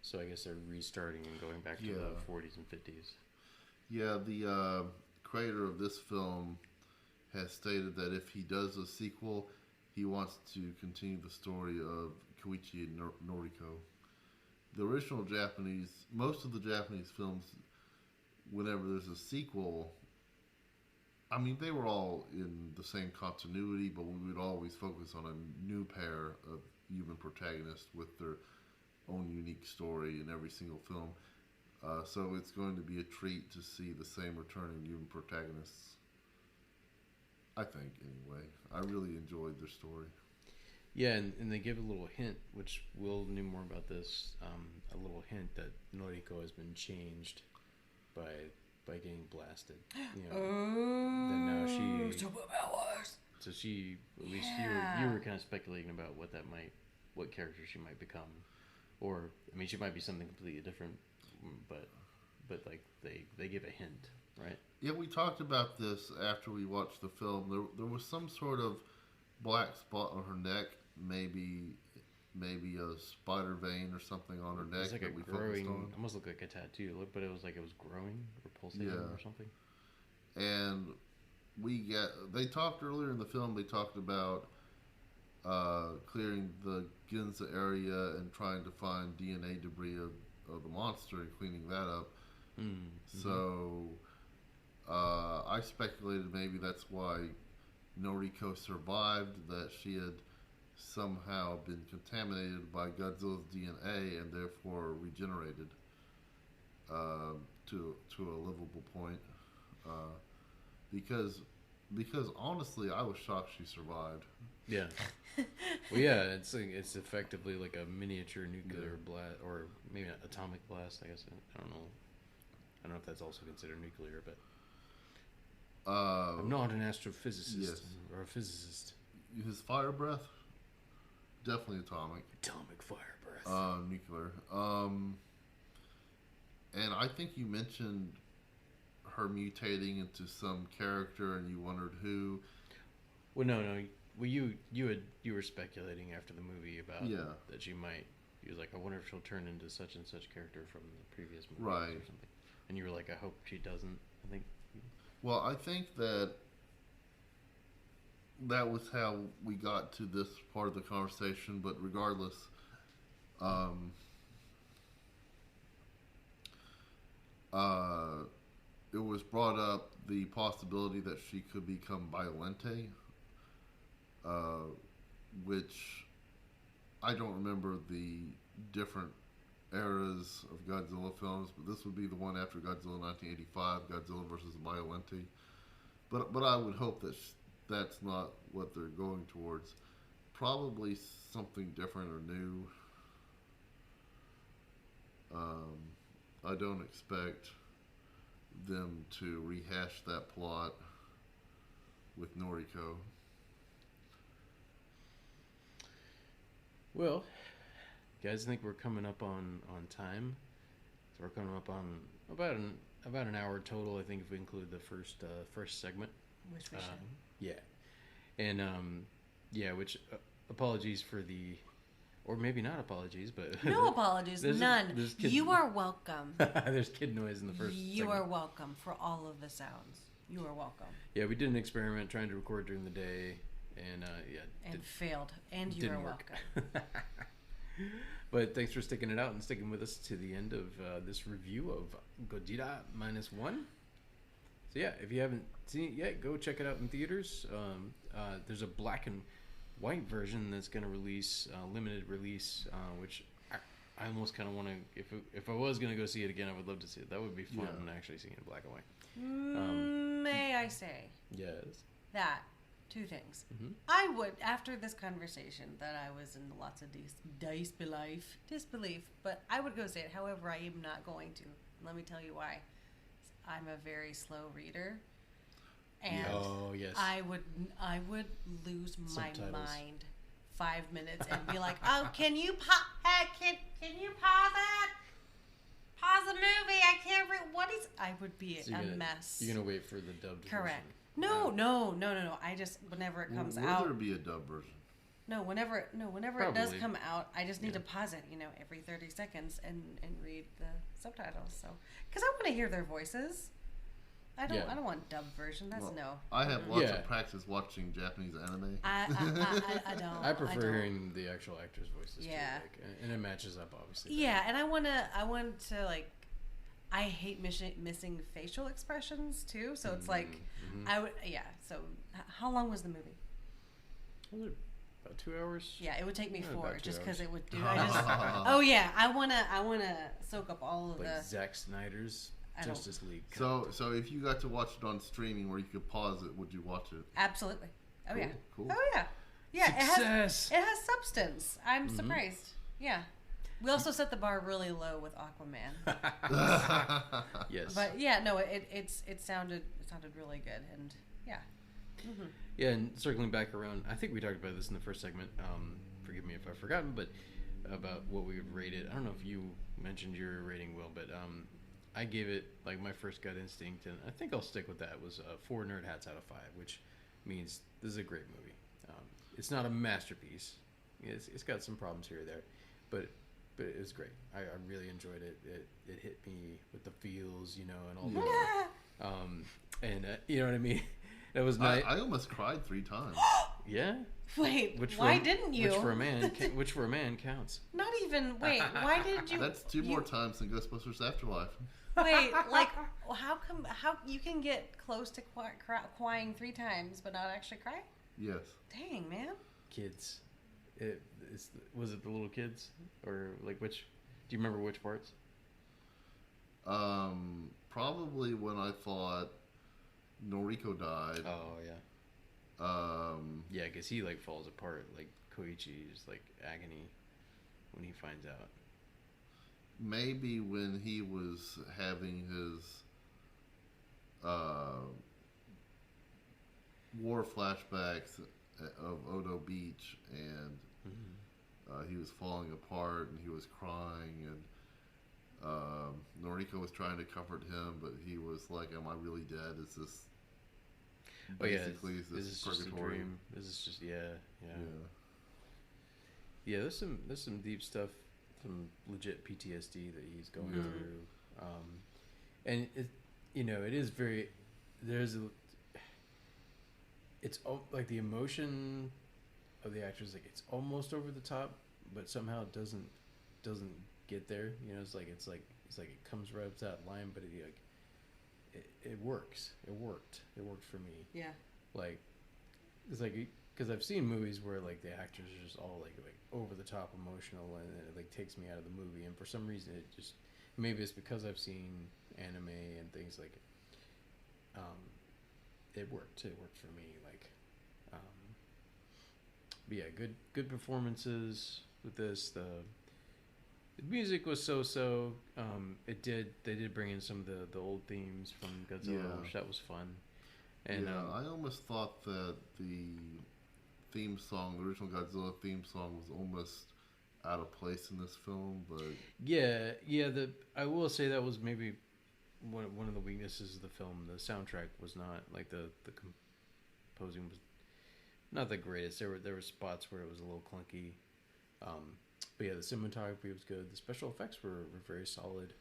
So I guess they're restarting and going back to the 40s and 50s. Yeah, the creator of this film has stated that if he does a sequel, he wants to continue the story of Koichi and Noriko. The original Japanese, most of the Japanese films, whenever there's a sequel, I mean, they were all in the same continuity, but we would always focus on a new pair of human protagonists with their own unique story in every single film. So it's going to be a treat to see the same returning human protagonists. I think, anyway. I really enjoyed their story. Yeah, and they give a little hint, which we'll know more about this. A little hint that Noriko has been changed by getting blasted. You know, that now she superpowers. So she, at least you were kind of speculating about what character she might become, or I mean, she might be something completely different, but like they give a hint, right? Yeah, we talked about this after we watched the film. There was some sort of black spot on her neck, maybe a spider vein or something on her neck It's like that a we growing, focused on. almost looked like a tattoo, but it was like it was growing or pulsating or something. And they talked earlier in the film, they talked about clearing the Ginza area and trying to find DNA debris of the monster and cleaning that up. Mm-hmm. So I speculated maybe that's why Noriko survived, that she had somehow been contaminated by Godzilla's DNA and therefore regenerated to a livable point. Because honestly, I was shocked she survived. Yeah. Well, yeah, it's effectively like a miniature nuclear blast, or maybe not atomic blast. I guess I don't know if that's also considered nuclear, but I'm not an astrophysicist or a physicist. His fire breath, definitely atomic. Atomic fire breath. Nuclear. And I think you mentioned her mutating into some character, and you wondered who. Well, no. Well, you were speculating after the movie about that she might. You was like, I wonder if she'll turn into such and such character from the previous movie or something. And you were like, I hope she doesn't. I think. Well, I think that was how we got to this part of the conversation. But regardless, it was brought up the possibility that she could become Violente, which I don't remember the different eras of Godzilla films, but this would be the one after Godzilla 1985, Godzilla versus Violente. But I would hope that that's not what they're going towards. Probably something different or new. I don't expect them to rehash that plot with Noriko. Well, guys, I think we're coming up on time. So we're coming up on about an hour total, I think, if we include the first segment. Which we should. Yeah. And which apologies for the, or maybe not apologies, but No apologies, none. You are welcome. There's kid noise in the first You segment. are welcome for all of the sounds. You are welcome. Yeah, we did an experiment trying to record during the day, and failed. And you are welcome. But thanks for sticking it out and sticking with us to the end of this review of Godzilla Minus One. So yeah, if you haven't seen it yet, go check it out in theaters. There's a black and white version that's going to release, limited release, which I almost kind of want to. If I was going to go see it again, I would love to see it. That would be fun, actually seeing it in black and white. May I say? Yes. That. Two things. Mm-hmm. I would, after this conversation, that I was in lots of disbelief, but I would go say it. However, I am not going to. Let me tell you why. I'm a very slow reader, And Oh, yes. I would lose my Subtitles. mind 5 minutes and be like, "Oh, can you can you pause it? Pause the movie. I can't what is I would be So a mess." You're gonna wait for the dubbed Correct. version. No. I just whenever it comes Will out. there be a dub version? Whenever it does Probably. come out, I just need to pause it, every 30 seconds and read the subtitles. So, because I want to hear their voices. I don't want dub version. That's no. I have lots Yeah. of practice watching Japanese anime. I don't. I prefer don't. hearing the actual actors' voices. Yeah. Too, and it matches up obviously. Yeah, and I want to like. I hate missing facial expressions too. So it's like, I would. Yeah. So, how long was the movie? Was it about 2 hours? Yeah, it would take me Yeah, 4 about 2 just because hours. it would do. Oh yeah, I wanna soak up all of Like the. Zack Snyder's I don't- Justice League. So if you got to watch it on streaming where you could pause it, would you watch it? Absolutely. Oh Cool, yeah. cool. Oh yeah. Yeah. Success! It has substance. I'm surprised. Yeah. We also set the bar really low with Aquaman. Yes. But yeah, no, it sounded really good, and yeah. Yeah, and circling back around, I think we talked about this in the first segment. Forgive me if I've forgotten, but about what we would rate it. I don't know if you mentioned your rating, Will, but I gave it like my first gut instinct, and I think I'll stick with that. Was 4 nerd hats out of 5, which means this is a great movie. It's not a masterpiece. It's got some problems here or there, but it was great. I really enjoyed it. It hit me with the feels, and all the and you know what I mean. That was nice. I almost cried 3 times. Yeah. Wait, Which why didn't you? Which for a man counts. Not even. Wait, why did you? That's 2 more times than Ghostbusters Afterlife. Wait, like, how come? How you can get close to crying 3 times but not actually cry? Yes. Dang, man. Kids. Was it the little kids or like which? Do you remember which parts? Probably when I thought Noriko died. Oh yeah. Yeah, because he like falls apart. Like Koichi is like agony when he finds out. Maybe when he was having his war flashbacks of Odo Beach, and he was falling apart and he was crying, and Noriko was trying to comfort him, but he was like, "Am I really dead? Is this basically is this just a purgatory?" dream? Is this just yeah? There's some deep stuff, some legit PTSD that he's going through, and it is very. It's like the emotion of the actors, like it's almost over the top, but somehow it doesn't get there. It's like it comes right up to that line, but it works. It worked for me. Yeah. Like it's like because I've seen movies where like the actors are just all like over the top emotional, and it like takes me out of the movie. And for some reason, it just maybe it's because I've seen anime and things like. It worked. It worked for me. Like, but yeah, good performances with this. The music was so. They did bring in some of the old themes from Godzilla, which that was fun. And I almost thought that the theme song, the original Godzilla theme song, was almost out of place in this film. But yeah. I will say that was maybe one of the weaknesses of the film. The soundtrack was not like the composing was not the greatest. There were spots where it was a little clunky, but yeah, the cinematography was good. The special effects were very solid.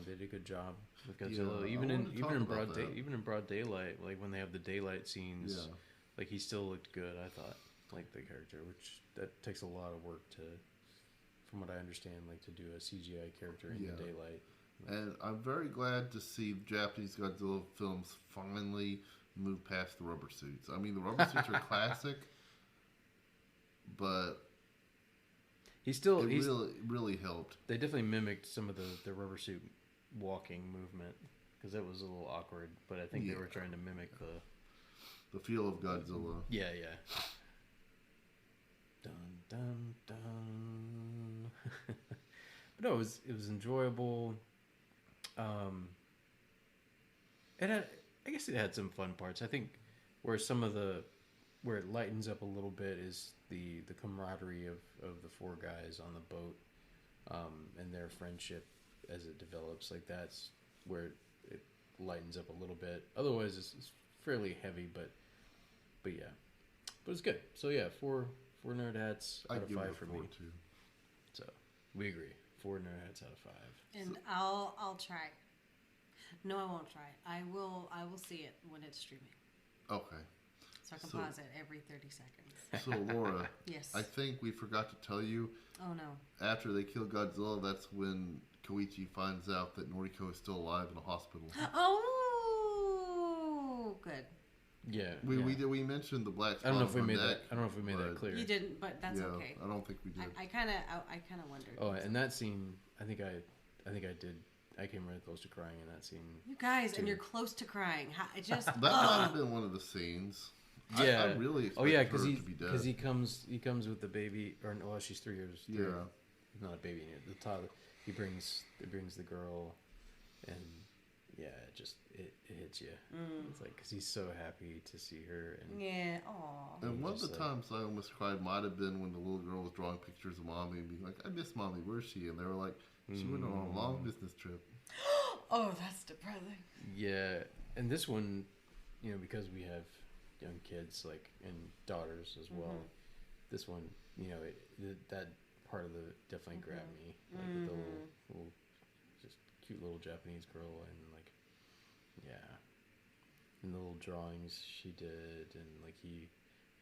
They did a good job with Godzilla, even in broad daylight. Like when they have the daylight scenes, like he still looked good. I thought, like the character, which that takes a lot of work to, from what I understand, like to do a CGI character in the daylight. And I'm very glad to see Japanese Godzilla films finally move past the rubber suits. I mean, the rubber suits are classic, but He's really helped. They definitely mimicked some of the rubber suit walking movement because that was a little awkward. But I think they were trying to mimic the feel of Godzilla. Yeah. Dun dun dun. But no, it was enjoyable. It had I guess it had some fun parts. I think where where it lightens up a little bit is the camaraderie of the four guys on the boat, and their friendship as it develops. Like that's where it lightens up a little bit. Otherwise, it's fairly heavy, but yeah, but it's good. So yeah, four nerd hats out of 5 for me. Too. So we agree. 4 nerd hats out of 5. And I'll try. No, I won't try. I will see it when it's streaming. Okay. So I can pause it every 30 seconds. So Laura, Yes. I think we forgot to tell you. Oh no. After they kill Godzilla, that's when Koichi finds out that Noriko is still alive in a hospital. Oh, good. Yeah. We mentioned the black I don't know if we spots on made deck, that. I don't know if we made that clear. You didn't, but that's yeah, okay. I don't think we did. I kind of wondered. Oh, and that scene, I think I did. I came really close to crying in that scene. You guys, too. and you're close to crying. It just That might have been one of the scenes. Yeah. I really expect her to be dead. because he comes with the baby, or well, she's 3 years. Yeah. Not a baby yet. The toddler. He brings the girl, and yeah, it hits you. It's like because he's so happy to see her, and yeah. Aw. And one of the Just times I almost cried might have been when the little girl was drawing pictures of mommy and being like, I miss mommy, where's she? And they were like, she went on a long business trip. Oh, that's depressing. yeah. And this one, because we have young kids and daughters as well. This one, that part of definitely grabbed me, like with the little, just cute little Japanese girl, and and the little drawings she did, and like he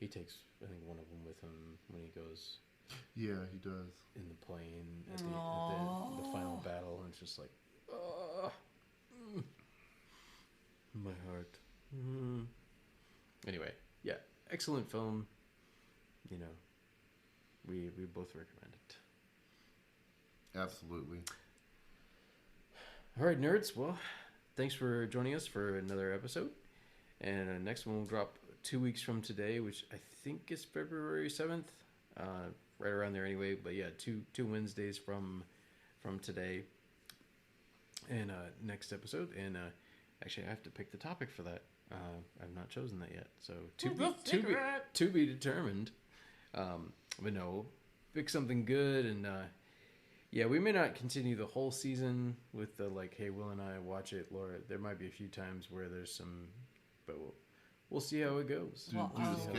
takes I think one of them with him when he goes Yeah, he does. in the plane at the final battle, and it's just like, my heart. Anyway, yeah, excellent film. We both recommend it. Absolutely. All right, nerds. Well, thanks for joining us for another episode. And next one will drop 2 weeks from today, which I think is February 7th. Right around there anyway. But yeah, two Wednesdays from today. And next episode. And actually, I have to pick the topic for that. I've not chosen that yet. So to be determined. But no, pick something good. And yeah, we may not continue the whole season with the hey, Will and I watch it. Laura, there might be a few times where there's some, but we'll see how it goes. Due to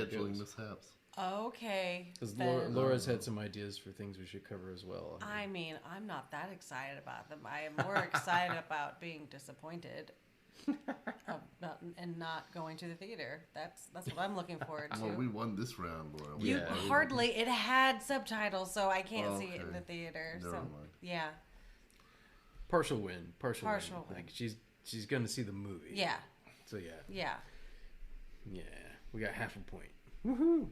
scheduling mishaps. Okay. Because Laura's had some ideas for things we should cover as well. I mean, I'm not that excited about them. I am more excited about being disappointed and not going to the theater. That's what I'm looking forward to. Well, we won this round, Laura. It had subtitles, so I can't see it in the theater. Never mind. Yeah. Partial win. Partial win. win. Like she's gonna see the movie. Yeah. So yeah. Yeah. Yeah. We got half a point. Woohoo!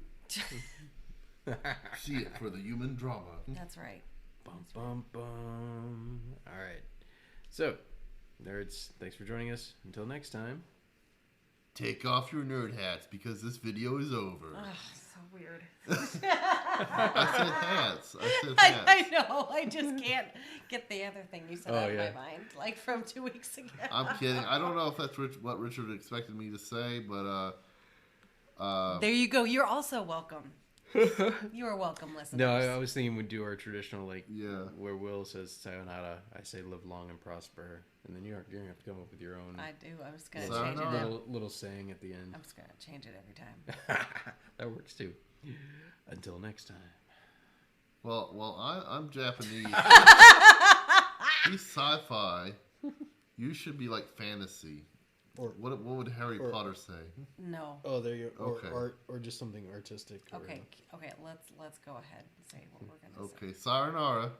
See it for the human drama. That's right. Bum bum bum. All right. So, nerds, thanks for joining us. Until next time. Take off your nerd hats because this video is over. Ugh, so weird. I said hats. I know. I just can't get the other thing you said out of yeah. my mind, like from 2 weeks ago. I'm kidding. I don't know if that's what Richard expected me to say, but there you go. You're also welcome. You are welcome, listeners. No, I was thinking we'd do our traditional where Will says sayonara, I say live long and prosper, and then you're gonna have to come up with your own. I do. I was gonna Sayonara. change it. little saying at the end. I'm just gonna change it every time. That works too. Until next time. well, I'm Japanese. He's sci-fi. You should be like fantasy. Or what would Harry Potter say? No. Oh, there you go. Okay. Or just something artistic. Okay. Let's go ahead and say what we're gonna say. Okay, sayonara.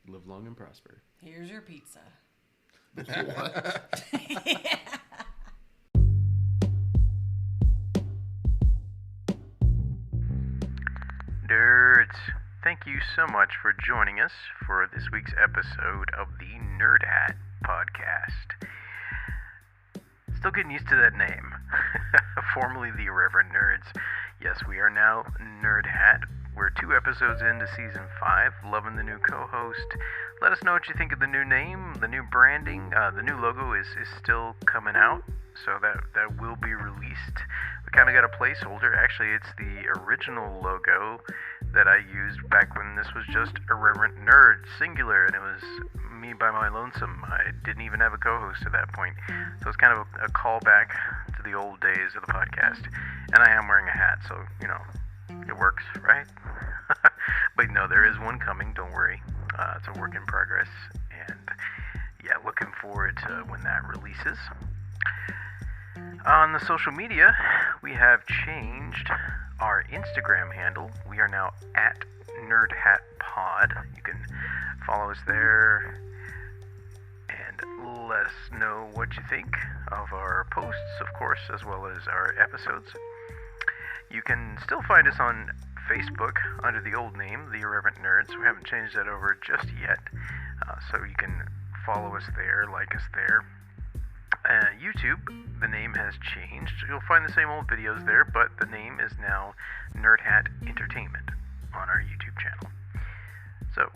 Live long and prosper. Here's your pizza. What? Nerds, thank you so much for joining us for this week's episode of the Nerd Hat Podcast. Still getting used to that name. Formerly the Irreverent Nerds. Yes, we are now Nerd Hat. We're 2 episodes into season 5. Loving the new co-host. Let us know what you think of the new name, the new branding. The new logo is still coming out. so that will be released. We kind of got a placeholder. Actually, it's the original logo that I used back when this was just Irreverent Nerd, singular, and it was me by my lonesome. I didn't even have a co-host at that point, so it's kind of a callback to the old days of the podcast. And I am wearing a hat, so it works, right? But no, there is one coming. Don't worry. It's a work in progress, and yeah, looking forward to when that releases. On the social media, we have changed our Instagram handle. We are now at NerdHatPod. You can follow us there and let us know what you think of our posts, of course, as well as our episodes. You can still find us on Facebook under the old name, The Irreverent Nerds. We haven't changed that over just yet, so you can follow us there, like us there. YouTube, the name has changed. You'll find the same old videos there, but the name is now Nerd Hat Entertainment on our YouTube channel. So,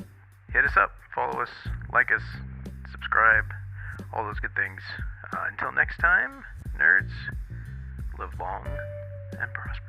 hit us up, follow us, like us, subscribe, all those good things. Until next time, nerds, live long and prosper.